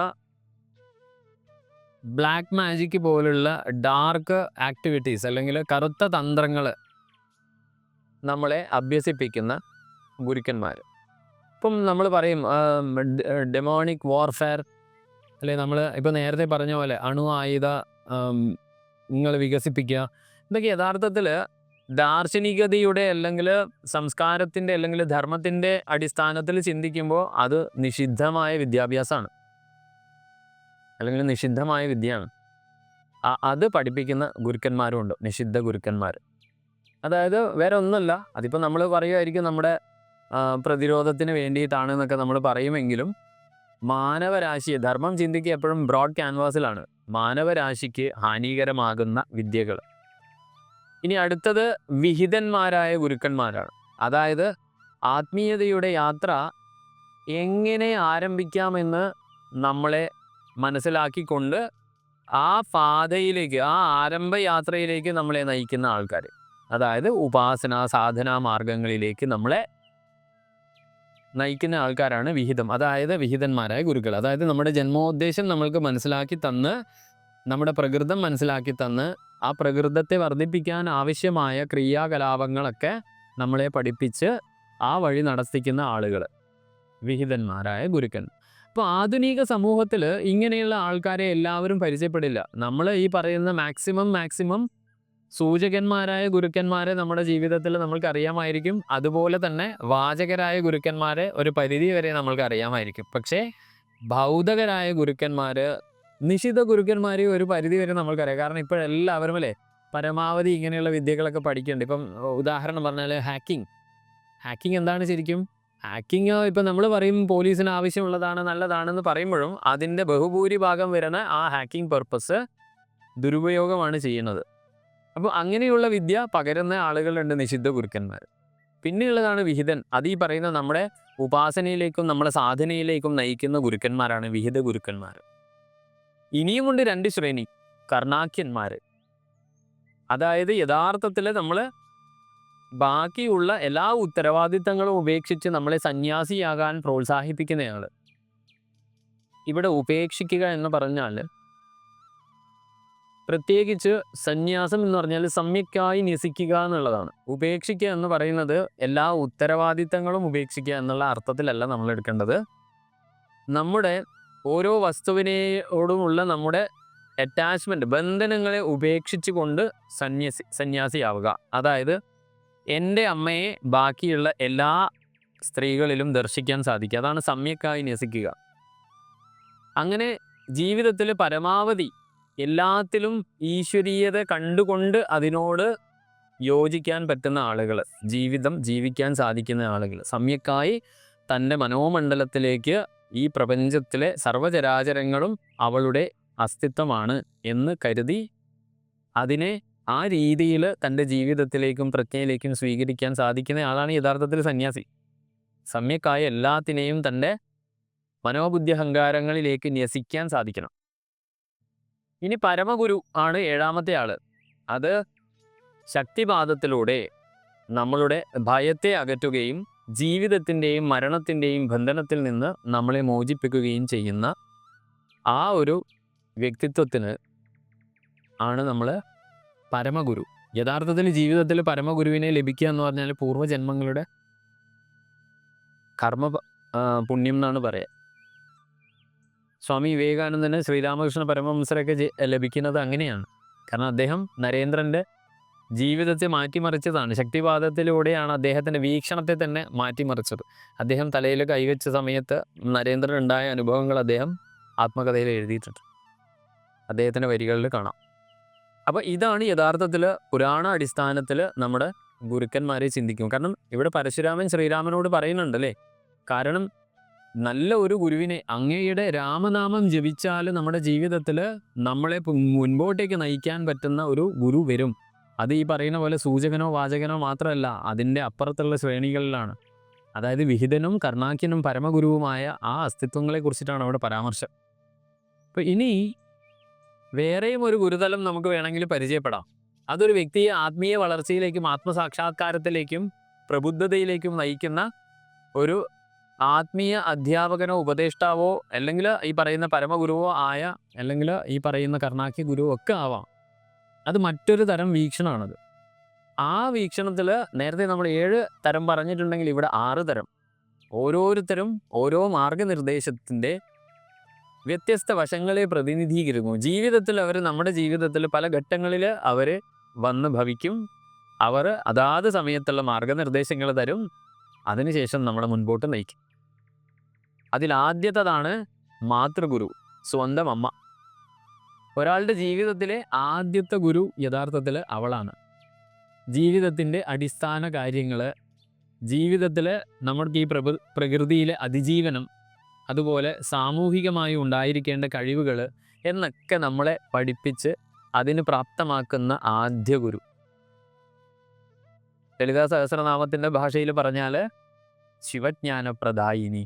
ബ്ലാക്ക് മാജിക് പോലുള്ള ഡാർക്ക് ആക്ടിവിറ്റീസ് അല്ലെങ്കിൽ കറുത്ത തന്ത്രങ്ങൾ നമ്മളെ അഭ്യസിപ്പിക്കുന്ന ഗുരുക്കന്മാർ. ഇപ്പം നമ്മൾ പറയും ഡെമോണിക് വാർഫെയർ, അല്ലെ നമ്മൾ ഇപ്പോൾ നേരത്തെ പറഞ്ഞ പോലെ അണു ആയുധ നിങ്ങൾ വികസിപ്പിക്കുക. ഇതൊക്കെ യഥാർത്ഥത്തിൽ ദാർശനികതയുടെ അല്ലെങ്കിൽ സംസ്കാരത്തിൻ്റെ അല്ലെങ്കിൽ ധർമ്മത്തിൻ്റെ അടിസ്ഥാനത്തിൽ ചിന്തിക്കുമ്പോൾ അത് നിഷിദ്ധമായ വിദ്യാഭ്യാസമാണ്, അല്ലെങ്കിൽ നിഷിദ്ധമായ വിദ്യയാണ്. അത് പഠിപ്പിക്കുന്ന ഗുരുക്കന്മാരും ഉണ്ട്, നിഷിദ്ധ ഗുരുക്കന്മാർ. അതായത് വേറെ ഒന്നുമല്ല, അതിപ്പോൾ നമ്മൾ പറയുമായിരിക്കും നമ്മുടെ പ്രതിരോധത്തിന് വേണ്ടിയിട്ടാണെന്നൊക്കെ നമ്മൾ പറയുമെങ്കിലും മാനവരാശിയെ, ധർമ്മം ചിന്തിക്കുക എപ്പോഴും ബ്രോഡ് ക്യാൻവാസിലാണ്, മാനവരാശിക്ക് ഹാനികരമാകുന്ന വിദ്യകൾ. ഇനി അടുത്തത് വിഹിതന്മാരായ ഗുരുക്കന്മാരാണ്. അതായത് ആത്മീയതയുടെ യാത്ര എങ്ങനെ ആരംഭിക്കാമെന്ന് നമ്മളെ മനസ്സിലാക്കിക്കൊണ്ട് ആ പാതയിലേക്ക്, ആ ആരംഭ യാത്രയിലേക്ക് നമ്മളെ നയിക്കുന്ന ആൾക്കാർ, അതായത് ഉപാസന സാധനാ മാർഗങ്ങളിലേക്ക് നമ്മളെ നയിക്കുന്ന ആൾക്കാരാണ് വിഹിതം, അതായത് വിഹിതന്മാരായ ഗുരുക്കൾ. അതായത് നമ്മുടെ ജന്മോദ്ദേശം നമ്മൾക്ക് മനസ്സിലാക്കി തന്ന്, നമ്മുടെ പ്രകൃതം മനസ്സിലാക്കി തന്ന്, ആ പ്രകൃതത്തെ വർദ്ധിപ്പിക്കാൻ ആവശ്യമായ ക്രിയാകലാപങ്ങളൊക്കെ നമ്മളെ പഠിപ്പിച്ച് ആ വഴി നടത്തിക്കുന്ന ആളുകൾ വിഹിതന്മാരായ ഗുരുക്കൻ. അപ്പോൾ ആധുനിക സമൂഹത്തിൽ ഇങ്ങനെയുള്ള ആൾക്കാരെ എല്ലാവരും പരിചയപ്പെടില്ല. നമ്മൾ ഈ പറയുന്ന മാക്സിമം സൂചകന്മാരായ ഗുരുക്കന്മാരെ നമ്മുടെ ജീവിതത്തിൽ നമ്മൾക്ക് അറിയാമായിരിക്കും. അതുപോലെ തന്നെ വാചകരായ ഗുരുക്കന്മാരെ ഒരു പരിധി വരെ നമ്മൾക്ക് അറിയാമായിരിക്കും. പക്ഷേ ഭൗതികരായ ഗുരുക്കന്മാർ, നിഷിദ്ധ ഗുരുക്കന്മാർ ഒരു പരിധി വരെ നമ്മൾക്കറിയാം. കാരണം ഇപ്പോഴെല്ലാവരും അല്ലേ പരമാവധി ഇങ്ങനെയുള്ള വിദ്യകളൊക്കെ പഠിക്കുന്നുണ്ട്. ഇപ്പം ഉദാഹരണം പറഞ്ഞാൽ ഹാക്കിംഗ് എന്താണ് ശരിക്കും? ഹാക്കിംഗ് ഇപ്പം നമ്മൾ പറയും പോലീസിന് ആവശ്യമുള്ളതാണ്, നല്ലതാണെന്ന് പറയുമ്പോഴും അതിൻ്റെ ബഹുഭൂരിഭാഗം വരുന്ന ആ ഹാക്കിംഗ് പർപ്പസ് ദുരുപയോഗമാണ് ചെയ്യുന്നത്. അപ്പോൾ അങ്ങനെയുള്ള വിദ്യ പകരുന്ന ആളുകളുണ്ട്, നിഷിദ്ധ ഗുരുക്കന്മാർ. പിന്നെയുള്ളതാണ് വിഹിതൻ. അത് ഈ പറയുന്ന നമ്മുടെ ഉപാസനയിലേക്കും നമ്മുടെ സാധനയിലേക്കും നയിക്കുന്ന ഗുരുക്കന്മാരാണ് വിഹിത ഗുരുക്കന്മാർ. ഇനിയുമുണ്ട് 2 ശ്രേണി, കർണാക്യന്മാർ. അതായത് യഥാർത്ഥത്തിൽ നമ്മൾ ബാക്കിയുള്ള എല്ലാ ഉത്തരവാദിത്തങ്ങളും ഉപേക്ഷിച്ച് നമ്മളെ സന്യാസിയാകാൻ പ്രോത്സാഹിപ്പിക്കുന്നയാൾ. ഇവിടെ ഉപേക്ഷിക്കുക എന്ന് പറഞ്ഞാൽ പ്രത്യേകിച്ച് സന്യാസം എന്ന് പറഞ്ഞാൽ സമ്യക്കായി ന്യസിക്കുക എന്നുള്ളതാണ്. ഉപേക്ഷിക്കുക എന്ന് പറയുന്നത് എല്ലാ ഉത്തരവാദിത്തങ്ങളും ഉപേക്ഷിക്കുക എന്നുള്ള അർത്ഥത്തിലല്ല നമ്മൾ എടുക്കേണ്ടത്. നമ്മുടെ ഓരോ വസ്തുവിനോടുമുള്ള നമ്മുടെ അറ്റാച്ച്മെൻറ്റ്, ബന്ധനങ്ങളെ ഉപേക്ഷിച്ചുകൊണ്ട് സന്യാസിയാവുക. അതായത് എൻ്റെ അമ്മയെ ബാക്കിയുള്ള എല്ലാ സ്ത്രീകളിലും ദർശിക്കാൻ സാധിക്കുക, അതാണ് സമ്യക്കായി ന്യസിക്കുക. അങ്ങനെ ജീവിതത്തിൽ പരമാവധി എല്ലാത്തിലും ഈശ്വരീയത കണ്ടുകൊണ്ട് അതിനോട് യോജിക്കാൻ പറ്റുന്ന ആളുകൾ, ജീവിതം ജീവിക്കാൻ സാധിക്കുന്ന ആളുകൾ, സമ്യക്കായി തൻ്റെ മനോമണ്ഡലത്തിലേക്ക് ഈ പ്രപഞ്ചത്തിലെ സർവ്വചരാചരങ്ങളും അവളുടെ അസ്തിത്വമാണ് എന്ന് കരുതി അതിനെ ആ രീതിയിൽ തൻ്റെ ജീവിതത്തിലേക്കും പ്രജ്ഞയിലേക്കും സ്വീകരിക്കാൻ സാധിക്കുന്ന ആളാണ് യഥാർത്ഥത്തിൽ സന്യാസി. സമ്യക്കായ എല്ലാത്തിനെയും തൻ്റെ മനോബുദ്ധി അഹങ്കാരങ്ങളിലേക്ക് ന്യസിക്കാൻ സാധിക്കണം. ഇനി പരമഗുരു ആണ് 7ാമത്തെ ആള്. അത് ശക്തിപാതത്തിലൂടെ നമ്മളുടെ ഭയത്തെ അകറ്റുകയും ജീവിതത്തിൻ്റെയും മരണത്തിൻ്റെയും ബന്ധനത്തിൽ നിന്ന് നമ്മളെ മോചിപ്പിക്കുകയും ചെയ്യുന്ന ആ ഒരു വ്യക്തിത്വത്തിന് ആണ് നമ്മൾ പരമഗുരു. യഥാർത്ഥത്തിൽ ജീവിതത്തിൽ പരമഗുരുവിനെ ലഭിക്കുക എന്ന് പറഞ്ഞാൽ പൂർവ്വജന്മങ്ങളുടെ കർമ്മ പുണ്യം എന്നാണ് പറയുക. സ്വാമി വിവേകാനന്ദന്, ശ്രീരാമകൃഷ്ണ പരമഹംസരൊക്കെ ലഭിക്കുന്നത് അങ്ങനെയാണ്. കാരണം അദ്ദേഹം നരേന്ദ്രൻ്റെ ജീവിതത്തെ മാറ്റിമറിച്ചതാണ്. ശക്തിവാദത്തിലൂടെയാണ് അദ്ദേഹത്തിൻ്റെ വീക്ഷണത്തെ തന്നെ മാറ്റിമറിച്ചത്. അദ്ദേഹം തലയിൽ കൈവച്ച സമയത്ത് നരേന്ദ്രൻ ഉണ്ടായ അനുഭവങ്ങൾ അദ്ദേഹം ആത്മകഥയിൽ എഴുതിയിട്ടുണ്ട്, അദ്ദേഹത്തിൻ്റെ വരികളിൽ കാണാം. അപ്പോൾ ഇതാണ് യഥാർത്ഥത്തിൽ പുരാണ അടിസ്ഥാനത്തിൽ നമ്മുടെ ഗുരുക്കന്മാരെ ചിന്തിക്കും. കാരണം ഇവിടെ പരശുരാമൻ ശ്രീരാമനോട് പറയുന്നുണ്ടല്ലേ, കാരണം നല്ല ഒരു ഗുരുവിനെ, അങ്ങയുടെ രാമനാമം ജപിച്ചാൽ നമ്മുടെ ജീവിതത്തിൽ നമ്മളെ മുൻപോട്ടേക്ക് നയിക്കാൻ പറ്റുന്ന ഒരു ഗുരു വരും. അത് ഈ പറയുന്ന പോലെ സൂചകനോ വാചകനോ മാത്രമല്ല, അതിൻ്റെ അപ്പുറത്തുള്ള ശ്രേണികളിലാണ്. അതായത് വിഹിതനും കർണാക്യനും പരമഗുരുവുമായ ആ അസ്തിത്വങ്ങളെ കുറിച്ചിട്ടാണ് അവിടെ പരാമർശം. അപ്പോൾ ഇനി വേറെയും ഒരു ഗുരുതലം നമുക്ക് വേണമെങ്കിൽ പരിചയപ്പെടാം. അതൊരു വ്യക്തിയെ ആത്മീയ വളർച്ചയിലേക്കും ആത്മസാക്ഷാത്കാരത്തിലേക്കും പ്രബുദ്ധതയിലേക്കും നയിക്കുന്ന ഒരു ആത്മീയ അധ്യാപകനോ ഉപദേഷ്ടാവോ അല്ലെങ്കിൽ ഈ പറയുന്ന പരമഗുരുവോ ആയ, അല്ലെങ്കിൽ ഈ പറയുന്ന കർണാക്കി ഗുരുവോ ഒക്കെ ആവാം. അത് മറ്റൊരു തരം വീക്ഷണമാണത്. ആ വീക്ഷണത്തിൽ നേരത്തെ നമ്മൾ 7 തരം പറഞ്ഞിട്ടുണ്ടെങ്കിൽ ഇവിടെ 6 തരം. ഓരോരുത്തരും ഓരോ മാർഗനിർദ്ദേശത്തിൻ്റെ വ്യത്യസ്ത വശങ്ങളെ പ്രതിനിധീകരിക്കുന്നു. ജീവിതത്തിൽ അവർ, നമ്മുടെ ജീവിതത്തിൽ പല ഘട്ടങ്ങളിൽ അവർ വന്ന് ഭവിക്കും. അവർ അതാത് സമയത്തുള്ള മാർഗനിർദ്ദേശങ്ങൾ തരും. അതിനുശേഷം നമ്മളെ മുൻപോട്ട് നയിക്കും. അതിലാദ്യത്തതാണ് മാതൃഗുരു, സ്വന്തം അമ്മ. ഒരാളുടെ ജീവിതത്തിലെ ആദ്യത്തെ ഗുരു യഥാർത്ഥത്തിൽ അവളാണ്. ജീവിതത്തിൻ്റെ അടിസ്ഥാന കാര്യങ്ങൾ, ജീവിതത്തിൽ നമ്മൾക്ക് ഈ പ്രകൃതിയിലെ അതിജീവനം, അതുപോലെ സാമൂഹികമായി ഉണ്ടായിരിക്കേണ്ട കഴിവുകൾ എന്നൊക്കെ നമ്മളെ പഠിപ്പിച്ച് അതിന് പ്രാപ്തമാക്കുന്ന ആദ്യ ഗുരു. ലളിതാ സഹസ്രനാമത്തിൻ്റെ ഭാഷയിൽ പറഞ്ഞാൽ ശിവജ്ഞാനപ്രദായിനി.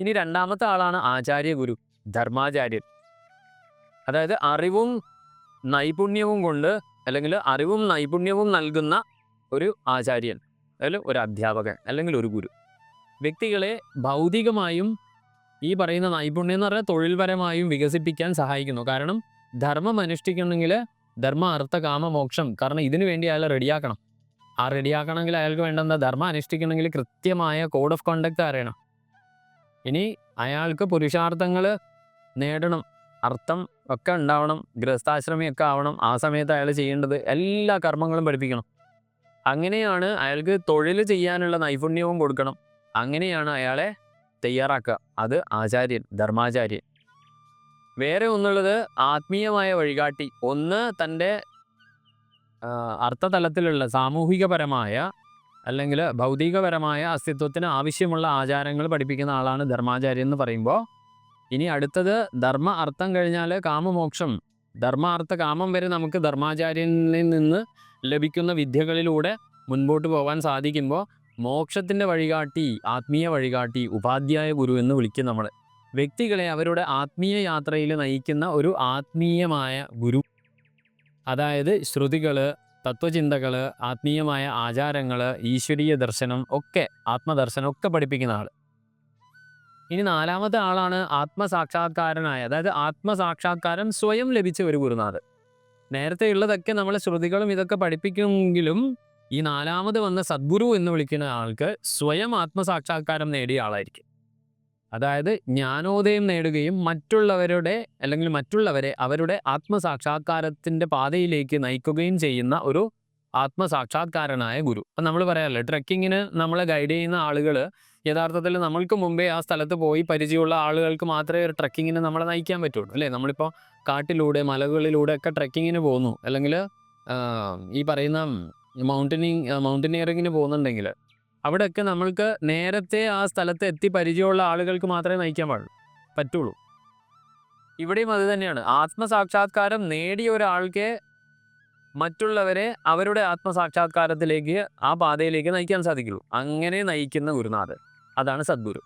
ഇനി രണ്ടാമത്തെ ആളാണ് ആചാര്യ ഗുരു, ധർമാചാര്യൻ. അതായത് അറിവും നൈപുണ്യവും കൊണ്ട്, അല്ലെങ്കിൽ അറിവും നൈപുണ്യവും നൽകുന്ന ഒരു ആചാര്യൻ, അതിൽ ഒരു അധ്യാപകൻ അല്ലെങ്കിൽ ഒരു ഗുരു. വ്യക്തികളെ ഭൗതികമായും ഈ പറയുന്ന നൈപുണ്യം എന്ന് പറഞ്ഞാൽ തൊഴിൽപരമായും വികസിപ്പിക്കാൻ സഹായിക്കുന്നു. കാരണം ധർമ്മം അനുഷ്ഠിക്കണമെങ്കിൽ ധർമ്മ അർത്ഥ കാമ മോക്ഷം, കാരണം ഇതിനു വേണ്ടി അയാൾ റെഡിയാക്കണം. ആ റെഡിയാക്കണമെങ്കിൽ അയാൾക്ക് വേണ്ടെന്ന ധർമ്മം അനുഷ്ഠിക്കണമെങ്കിൽ കൃത്യമായ കോഡ് ഓഫ് കണ്ടക്ട് അറിയണം. ഇനി അയാൾക്ക് പുരുഷാർത്ഥങ്ങൾ നേടണം, അർത്ഥം ഒക്കെ ഉണ്ടാവണം, ഗൃഹസ്ഥാശ്രമിയൊക്കെ ആവണം. ആ സമയത്ത് അയാൾ ചെയ്യേണ്ടത് എല്ലാ കർമ്മങ്ങളും പഠിപ്പിക്കണം. അങ്ങനെയാണ് അയാൾക്ക് തൊഴിൽ ചെയ്യാനുള്ള നൈപുണ്യവും കൊടുക്കണം. അങ്ങനെയാണ് അയാളെ തയ്യാറാക്കുക. അത് ആചാര്യൻ, ധർമാചാര്യൻ. വേറെ ഒന്നുള്ളത് ആത്മീയമായ വഴികാട്ടി. ഒന്ന് തൻ്റെ അർത്ഥതലത്തിലുള്ള സാമൂഹികപരമായ അല്ലെങ്കിൽ ഭൗതികപരമായ അസ്തിത്വത്തിന് ആവശ്യമുള്ള ആചാരങ്ങൾ പഠിപ്പിക്കുന്ന ആളാണ് ധർമാചാര്യൻ എന്ന് പറയുമ്പോൾ, ഇനി അടുത്തത് ധർമ്മ അർത്ഥം കഴിഞ്ഞാൽ കാമമോക്ഷം. ധർമ്മ അർത്ഥ കാമം വരെ നമുക്ക് ധർമാചാര്യനിൽ നിന്ന് ലഭിക്കുന്ന വിദ്യകളിലൂടെ മുൻപോട്ട് പോകാൻ സാധിക്കുമ്പോൾ മോക്ഷത്തിൻ്റെ വഴികാട്ടി, ആത്മീയ വഴികാട്ടി, ഉപാധ്യായ ഗുരു എന്ന് വിളിക്കും നമ്മൾ. വ്യക്തികളെ അവരുടെ ആത്മീയ യാത്രയിൽ നയിക്കുന്ന ഒരു ആത്മീയമായ ഗുരു. അതായത് ശ്രുതികൾ, തത്വചിന്തകൾ, ആത്മീയമായ ആചാരങ്ങൾ, ഈശ്വരീയ ദർശനം ഒക്കെ, ആത്മദർശനം ഒക്കെ പഠിപ്പിക്കുന്ന ആൾ. ഇനി നാലാമത്തെ ആളാണ് ആത്മസാക്ഷാത്കാരനായ, അതായത് ആത്മസാക്ഷാത്കാരം സ്വയം ലഭിച്ച ഒരു ഗുരുനാഥൻ. നേരത്തെ ഉള്ളതൊക്കെ നമ്മൾ ശ്രുതികളും ഇതൊക്കെ പഠിപ്പിക്കുമെങ്കിലും ഈ നാലാമത് വന്ന സദ്ഗുരു എന്ന് വിളിക്കുന്ന ആൾക്ക് സ്വയം ആത്മസാക്ഷാത്കാരം നേടിയ ആളായിരിക്കും. അതായത് ജ്ഞാനോദയം നേടുകയും മറ്റുള്ളവരെ അവരുടെ ആത്മസാക്ഷാത്കാരത്തിൻ്റെ പാതയിലേക്ക് നയിക്കുകയും ചെയ്യുന്ന ഒരു ആത്മസാക്ഷാത്കാരനായ ഗുരു. അപ്പം നമ്മൾ പറയാമല്ലോ, ട്രെക്കിങ്ങിന് നമ്മളെ ഗൈഡ് ചെയ്യുന്ന ആളുകൾ യഥാർത്ഥത്തിൽ നമ്മൾക്ക് മുമ്പേ ആ സ്ഥലത്ത് പോയി പരിചയമുള്ള ആളുകൾക്ക് മാത്രമേ ഒരു ട്രെക്കിങ്ങിന് നമ്മളെ നയിക്കാൻ പറ്റുള്ളൂ, അല്ലേ? നമ്മളിപ്പോൾ കാട്ടിലൂടെ മലകളിലൂടെ ഒക്കെ ട്രെക്കിങ്ങിന് പോകുന്നു, അല്ലെങ്കിൽ ഈ പറയുന്ന മൗണ്ടനിയറിങ്ങിന് പോകുന്നുണ്ടെങ്കിൽ അവിടെയൊക്കെ നമ്മൾക്ക് നേരത്തെ ആ സ്ഥലത്ത് എത്തി പരിചയമുള്ള ആളുകൾക്ക് മാത്രമേ നയിക്കാൻ പറ്റുള്ളൂ. ഇവിടെയും അത് തന്നെയാണ്. ആത്മസാക്ഷാത്കാരം നേടിയ ഒരാൾക്ക് മറ്റുള്ളവരെ അവരുടെ ആത്മസാക്ഷാത്കാരത്തിലേക്ക്, ആ പാതയിലേക്ക് നയിക്കാൻ സാധിക്കുള്ളൂ. അങ്ങനെ നയിക്കുന്ന ഗുരുനാഥൻ, അതാണ് സദ്ഗുരു.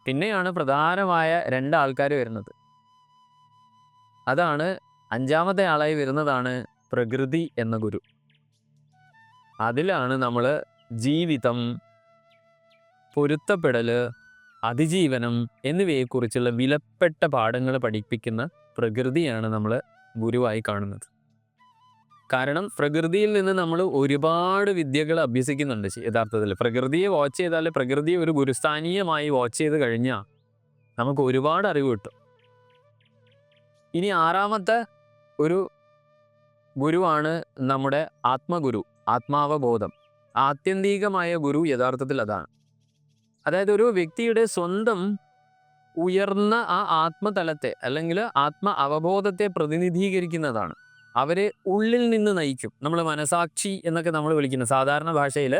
പിന്നെയാണ് പ്രധാനമായ 2 ആൾക്കാർ വരുന്നത്. അതാണ് അഞ്ചാമത്തെ ആളായി വരുന്നതാണ് പ്രകൃതി എന്ന ഗുരു. അതിലാണ് നമ്മൾ ജീവിതം, പൊരുത്തപ്പെടൽ, അതിജീവനം എന്നിവയെക്കുറിച്ചുള്ള വിലപ്പെട്ട പാഠങ്ങൾ പഠിപ്പിക്കുന്ന പ്രകൃതിയാണ് നമ്മൾ ഗുരുവായി കാണുന്നത്. കാരണം പ്രകൃതിയിൽ നിന്ന് നമ്മൾ ഒരുപാട് വിദ്യകൾ അഭ്യസിക്കുന്നുണ്ട്. യഥാർത്ഥത്തിൽ പ്രകൃതിയെ വാച്ച് ചെയ്താൽ, പ്രകൃതിയെ ഒരു ഗുരുസ്ഥാനീയമായി വാച്ച് ചെയ്ത് കഴിഞ്ഞാൽ നമുക്ക് ഒരുപാട് അറിവ് കിട്ടും. ഇനി 6ാമത്തെ ഒരു ഗുരുവാണ് നമ്മുടെ ആത്മഗുരു, ആത്മാവബോധം. ആത്യന്തികമായ ഗുരു യഥാർത്ഥത്തിൽ അതാണ്. അതായത് ഒരു വ്യക്തിയുടെ സ്വന്തം ഉയർന്ന ആ ആത്മതലത്തെ അല്ലെങ്കിൽ ആത്മ അവബോധത്തെ പ്രതിനിധീകരിക്കുന്നതാണ്. അവരെ ഉള്ളിൽ നിന്ന് നയിക്കും. നമ്മൾ മനസാക്ഷി എന്നൊക്കെ നമ്മൾ വിളിക്കുന്നത്, സാധാരണ ഭാഷയിൽ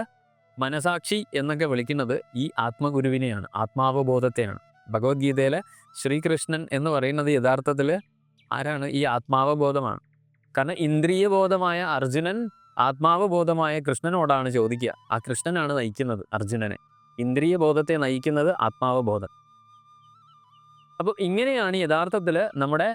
മനസാക്ഷി എന്നൊക്കെ വിളിക്കുന്നത് ഈ ആത്മഗുരുവിനെയാണ്, ആത്മാവബോധത്തെയാണ്. ഭഗവത്ഗീതയിലെ ശ്രീകൃഷ്ണൻ എന്ന് പറയുന്നത് യഥാർത്ഥത്തിൽ ആരാണ്? ഈ ആത്മാവബോധമാണ്. കാരണം ഇന്ദ്രിയബോധമായ അർജുനൻ ആത്മാവബോധമായ കൃഷ്ണനോടാണ് ചോദിക്കുക. ആ കൃഷ്ണനാണ് നയിക്കുന്നത് അർജുനനെ. ഇന്ദ്രിയബോധത്തെ നയിക്കുന്നത് ആത്മാവബോധം. അപ്പോൾ ഇങ്ങനെയാണ് യഥാർത്ഥത്തിൽ നമ്മുടെ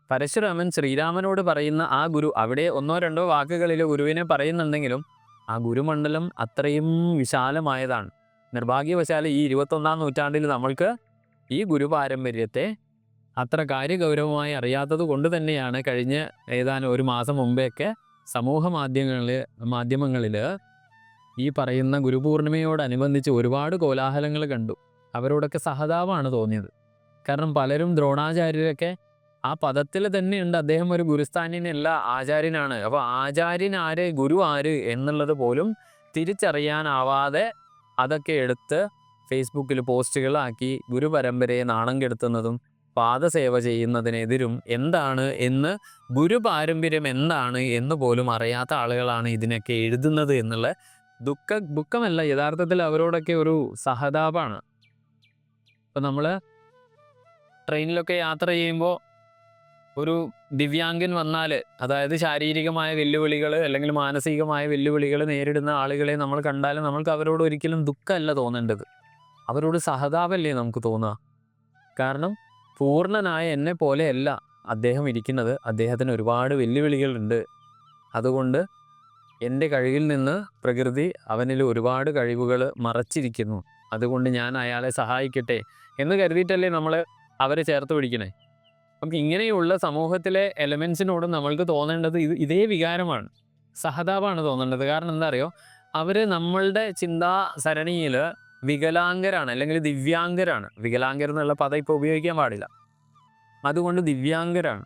പരശുരാമൻ ശ്രീരാമനോട് പറയുന്ന ആ ഗുരു, അവിടെ ഒന്നോ രണ്ടോ വാക്കുകളിൽ ഗുരുവിനെ പറയുന്നുണ്ടെങ്കിലും ആ ഗുരുമണ്ഡലം അത്രയും വിശാലമായതാണ്. നിർഭാഗ്യവശാൽ ഈ 21-ാം നൂറ്റാണ്ടിൽ നമ്മൾക്ക് ഈ ഗുരുപാരമ്പര്യത്തെ അത്ര കാര്യഗൗരവമായി അറിയാത്തത് കൊണ്ട് തന്നെയാണ് കഴിഞ്ഞ ഏതാനും ഒരു മാസം മുമ്പെയൊക്കെ സമൂഹ മാധ്യമങ്ങളിൽ ഈ പറയുന്ന ഗുരുപൂർണിമയോടനുബന്ധിച്ച് ഒരുപാട് കോലാഹലങ്ങൾ കണ്ടു. അവരോടൊക്കെ സഹതാപമാണ് തോന്നിയത്. കാരണം പലരും ദ്രോണാചാര്യരൊക്കെ ആ പദത്തിൽ തന്നെയുണ്ട് അദ്ദേഹം ഒരു ഗുരുസ്ഥാന്യനല്ല, ആചാര്യനാണ്. അപ്പോൾ ആചാര്യൻ ആര്, ഗുരു ആര് എന്നുള്ളത് പോലും തിരിച്ചറിയാനാവാതെ അതൊക്കെ എടുത്ത് ഫേസ്ബുക്കിൽ പോസ്റ്റുകളാക്കി ഗുരുപരമ്പരയെ നാണം കെടുത്തുന്നതും പാദസേവ ചെയ്യുന്നതിനെതിരും എന്താണ് എന്ന്, ഗുരുപാരമ്പര്യം എന്താണ് എന്ന് പോലും അറിയാത്ത ആളുകളാണ് ഇതിനൊക്കെ എഴുതുന്നത് എന്നുള്ള ദുഃഖമല്ല, യഥാർത്ഥത്തിൽ അവരോടൊക്കെ ഒരു സഹതാപമാണ്. ഇപ്പം നമ്മൾ ട്രെയിനിലൊക്കെ യാത്ര ചെയ്യുമ്പോൾ ഒരു ദിവ്യാംഗൻ വന്നാൽ, അതായത് ശാരീരികമായ വെല്ലുവിളികൾ അല്ലെങ്കിൽ മാനസികമായ വെല്ലുവിളികൾ നേരിടുന്ന ആളുകളെ നമ്മൾ കണ്ടാൽ നമ്മൾക്ക് അവരോട് ഒരിക്കലും ദുഃഖമല്ല തോന്നേണ്ടത്, അവരോട് സഹതാപമല്ലേ നമുക്ക് തോന്നുക. കാരണം പൂർണ്ണനായ എന്നെ പോലെയല്ല അദ്ദേഹം ഇരിക്കുന്നത്, അദ്ദേഹത്തിന് ഒരുപാട് വെല്ലുവിളികളുണ്ട്. അതുകൊണ്ട് എൻ്റെ കഴിവിൽ നിന്ന് പ്രകൃതി അവനിൽ ഒരുപാട് കഴിവുകൾ മറച്ചിരിക്കുന്നു, അതുകൊണ്ട് ഞാൻ അയാളെ സഹായിക്കട്ടെ എന്ന് കരുതിയിട്ടല്ലേ നമ്മൾ അവരെ ചേർത്ത് പിടിക്കണേ. അപ്പം ഇങ്ങനെയുള്ള സമൂഹത്തിലെ എലമെൻസിനോട് നമ്മൾക്ക് തോന്നേണ്ടത് ഇതേ വികാരമാണ്, സഹതാപമാണ് തോന്നേണ്ടത്. കാരണം എന്താ അറിയോ, അവർ നമ്മളുടെ ചിന്താ സരണിയിൽ വികലാംഗരാണ് അല്ലെങ്കിൽ ദിവ്യാംഗരാണ്. വികലാംഗർ എന്നുള്ള പദം ഇപ്പോൾ ഉപയോഗിക്കാൻ പാടില്ല, അതുകൊണ്ട് ദിവ്യാംഗരാണ്.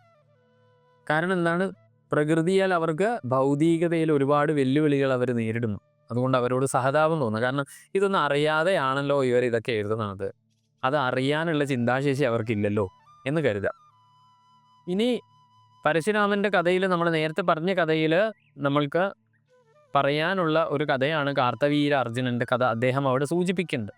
കാരണം എന്താണ്, പ്രകൃതിയാൽ അവർക്ക് ഭൗതികതയിൽ ഒരുപാട് വെല്ലുവിളികൾ അവർ നേരിടുന്നു. അതുകൊണ്ട് അവരോട് സഹതാപം തോന്നുന്നു. കാരണം ഇതൊന്നും അറിയാതെയാണല്ലോ ഇവർ ഇതൊക്കെ എഴുതുന്നത്, അത് അറിയാനുള്ള ചിന്താശേഷി അവർക്കില്ലല്ലോ എന്ന് കരുതാം. ഇനി പരശുരാമൻ്റെ കഥയിൽ, നമ്മൾ നേരത്തെ പറഞ്ഞ കഥയിൽ നമ്മൾക്ക് പറയാനുള്ള ഒരു കഥയാണ് കാർത്തവീര്യ അർജുനൻ്റെ കഥ. അദ്ദേഹം അവിടെ സൂചിപ്പിക്കുന്നുണ്ട്.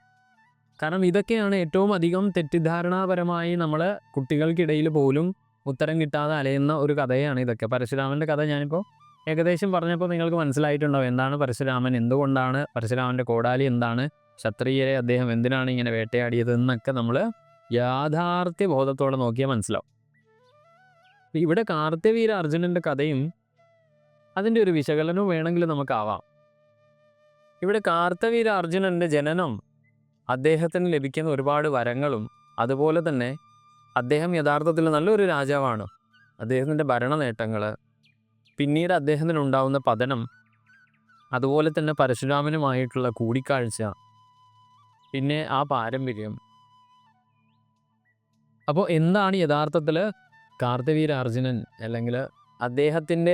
കാരണം ഇതൊക്കെയാണ് ഏറ്റവും അധികം തെറ്റിദ്ധാരണാപരമായി നമ്മൾ കുട്ടികൾക്കിടയിൽ പോലും ഉത്തരം കിട്ടാതെ അലയുന്ന ഒരു കഥയാണ് ഇതൊക്കെ. പരശുരാമൻ്റെ കഥ ഞാനിപ്പോൾ ഏകദേശം പറഞ്ഞപ്പോൾ നിങ്ങൾക്ക് മനസ്സിലായിട്ടുണ്ടാവും എന്താണ് പരശുരാമൻ, എന്തുകൊണ്ടാണ് പരശുരാമൻ്റെ കോടാലി എന്താണ്, ക്ഷത്രിയരെ അദ്ദേഹം എന്തിനാണ് ഇങ്ങനെ വേട്ടയാടിയത് എന്നൊക്കെ നമ്മൾ യാഥാർത്ഥ്യ ബോധത്തോടെ നോക്കിയാൽ മനസ്സിലാവും. ഇവിടെ കാർത്തവീര്യ അർജുനൻ്റെ കഥയും അതിൻ്റെ ഒരു വിശകലനവും വേണമെങ്കിൽ നമുക്കാവാം. ഇവിടെ കാർത്തവീര്യ അർജുനൻ്റെ ജനനം, അദ്ദേഹത്തിന് ലഭിക്കുന്ന ഒരുപാട് വരങ്ങളും, അതുപോലെ തന്നെ അദ്ദേഹം യഥാർത്ഥത്തിൽ നല്ലൊരു രാജാവാണ്, അദ്ദേഹത്തിൻ്റെ ഭരണ നേട്ടങ്ങൾ, പിന്നീട് അദ്ദേഹത്തിനുണ്ടാവുന്ന പതനം, അതുപോലെ തന്നെ പരശുരാമനുമായിട്ടുള്ള കൂടിക്കാഴ്ച, പിന്നെ ആ പാരമ്പര്യം. അപ്പോൾ എന്താണ് യഥാർത്ഥത്തിൽ കാർത്തവീര്യ അർജുനൻ, അല്ലെങ്കിൽ അദ്ദേഹത്തിൻ്റെ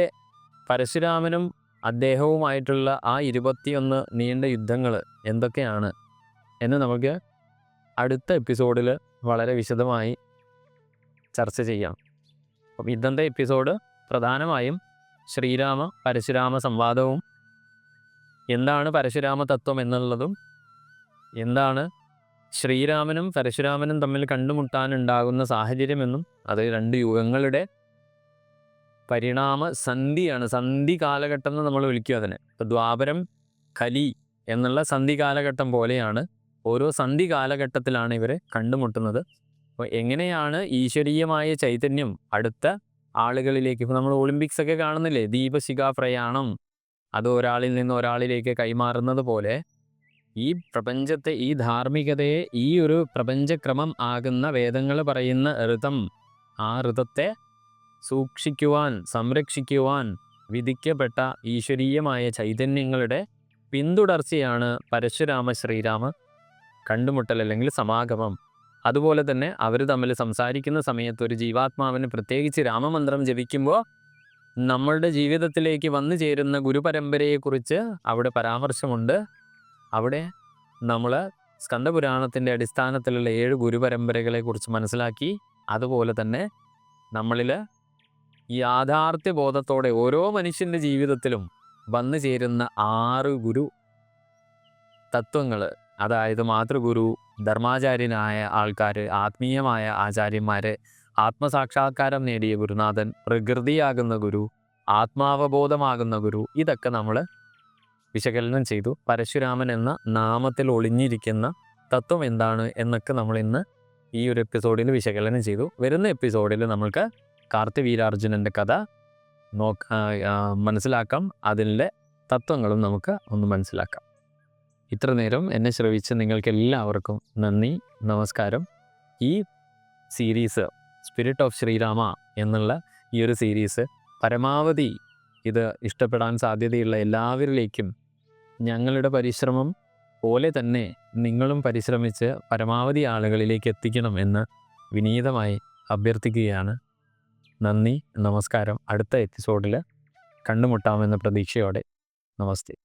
പരശുരാമനും അദ്ദേഹവുമായിട്ടുള്ള ആ 21 നീണ്ട യുദ്ധങ്ങൾ എന്തൊക്കെയാണ് എന്ന് നമുക്ക് അടുത്ത എപ്പിസോഡിൽ വളരെ വിശദമായി ചർച്ച ചെയ്യാം. അപ്പം ഇന്നത്തെ എപ്പിസോഡ് പ്രധാനമായും പരശുരാമ സംവാദവും, എന്താണ് പരശുരാമ തത്വം എന്നുള്ളതും, എന്താണ് ശ്രീരാമനും പരശുരാമനും തമ്മിൽ കണ്ടുമുട്ടാനുണ്ടാകുന്ന സാഹചര്യമെന്നും, അത് 2 യുഗങ്ങളുടെ പരിണാമ സന്ധിയാണ്, സന്ധി കാലഘട്ടം എന്ന് നമ്മൾ വിളിക്കുക അതിനെ. ഇപ്പോൾ ദ്വാപരം, കലി എന്നുള്ള സന്ധി കാലഘട്ടം പോലെയാണ്. ഓരോ സന്ധി കാലഘട്ടത്തിലാണ് ഇവരെ കണ്ടുമുട്ടുന്നത്. അപ്പോൾ എങ്ങനെയാണ് ഈശ്വരീയമായ ചൈതന്യം അടുത്ത ആളുകളിലേക്ക്, ഇപ്പോൾ നമ്മൾ ഒളിമ്പിക്സ് ഒക്കെ കാണുന്നില്ലേ, ദീപശിഖാ പ്രയാണം, അത് ഒരാളിൽ നിന്ന് ഒരാളിലേക്ക് കൈമാറുന്നത് പോലെ ഈ പ്രപഞ്ചത്തെ, ഈ ധാർമ്മികതയെ, ഈ ഒരു പ്രപഞ്ചക്രമം ആകുന്ന വേദങ്ങൾ പറയുന്ന ഋതം, ആ ഋതത്തെ സൂക്ഷിക്കുവാൻ, സംരക്ഷിക്കുവാൻ വിധിക്കപ്പെട്ട ഈശ്വരീയമായ ചൈതന്യങ്ങളുടെ പിന്തുടർച്ചയാണ് പരശുരാമ ശ്രീരാമ കണ്ടുമുട്ടൽ അല്ലെങ്കിൽ സമാഗമം. അതുപോലെ തന്നെ അവർ തമ്മിൽ സംസാരിക്കുന്ന സമയത്ത് ഒരു ജീവാത്മാവിന് പ്രത്യേകിച്ച് രാമമന്ത്രം ജപിക്കുമ്പോൾ നമ്മളുടെ ജീവിതത്തിലേക്ക് വന്നു ചേരുന്ന ഗുരുപരമ്പരയെക്കുറിച്ച് അവിടെ പരാമർശമുണ്ട്. അവിടെ നമ്മൾ സ്കന്ദപുരാണത്തിൻ്റെ അടിസ്ഥാനത്തിലുള്ള 7 ഗുരുപരമ്പരകളെക്കുറിച്ച് മനസ്സിലാക്കി. അതുപോലെ തന്നെ നമ്മളിൽ യാഥാർത്ഥ്യ ബോധത്തോടെ ഓരോ മനുഷ്യൻ്റെ ജീവിതത്തിലും വന്നു ചേരുന്ന 6 ഗുരു തത്വങ്ങൾ, അതായത് മാതൃഗുരു, ധർമാചാര്യനായ ആൾക്കാർ, ആത്മീയമായ ആചാര്യന്മാർ, ആത്മസാക്ഷാത്കാരം നേടിയ ഗുരുനാഥൻ, പ്രകൃതിയാകുന്ന ഗുരു, ആത്മാവബോധമാകുന്ന ഗുരു, ഇതൊക്കെ നമ്മൾ വിശകലനം ചെയ്തു. പരശുരാമൻ എന്ന നാമത്തിൽ ഒളിഞ്ഞിരിക്കുന്ന തത്വം എന്താണ് എന്നൊക്കെ നമ്മൾ ഇന്ന് ഈ ഒരു എപ്പിസോഡിൽ വിശകലനം ചെയ്തു. വരുന്ന എപ്പിസോഡിൽ നമ്മൾക്ക് കാർത്തിവീരാർജുനൻ്റെ കഥ മനസ്സിലാക്കാം. അതിൻ്റെ തത്വങ്ങളും നമുക്ക് ഒന്ന് മനസ്സിലാക്കാം. ഇത്ര നേരം എന്നെ ശ്രവിച്ച നിങ്ങൾക്കെല്ലാവർക്കും നന്ദി, നമസ്കാരം. ഈ സീരീസ് സ്പിരിറ്റ് ഓഫ് ശ്രീരാമ എന്നുള്ള ഈ ഒരു സീരീസ് പരമാവധി ഇത് ഇഷ്ടപ്പെടാൻ സാധ്യതയുള്ള എല്ലാവരിലേക്കും ഞങ്ങളുടെ പരിശ്രമം പോലെ തന്നെ നിങ്ങളും പരിശ്രമിച്ച് പരമാവധി ആളുകളിലേക്ക് എത്തിക്കണം എന്ന് വിനീതമായി അഭ്യർത്ഥിക്കുകയാണ്. നന്ദി, നമസ്കാരം. അടുത്ത എപ്പിസോഡിൽ കണ്ടുമുട്ടാമെന്ന പ്രതീക്ഷയോടെ നമസ്തേ.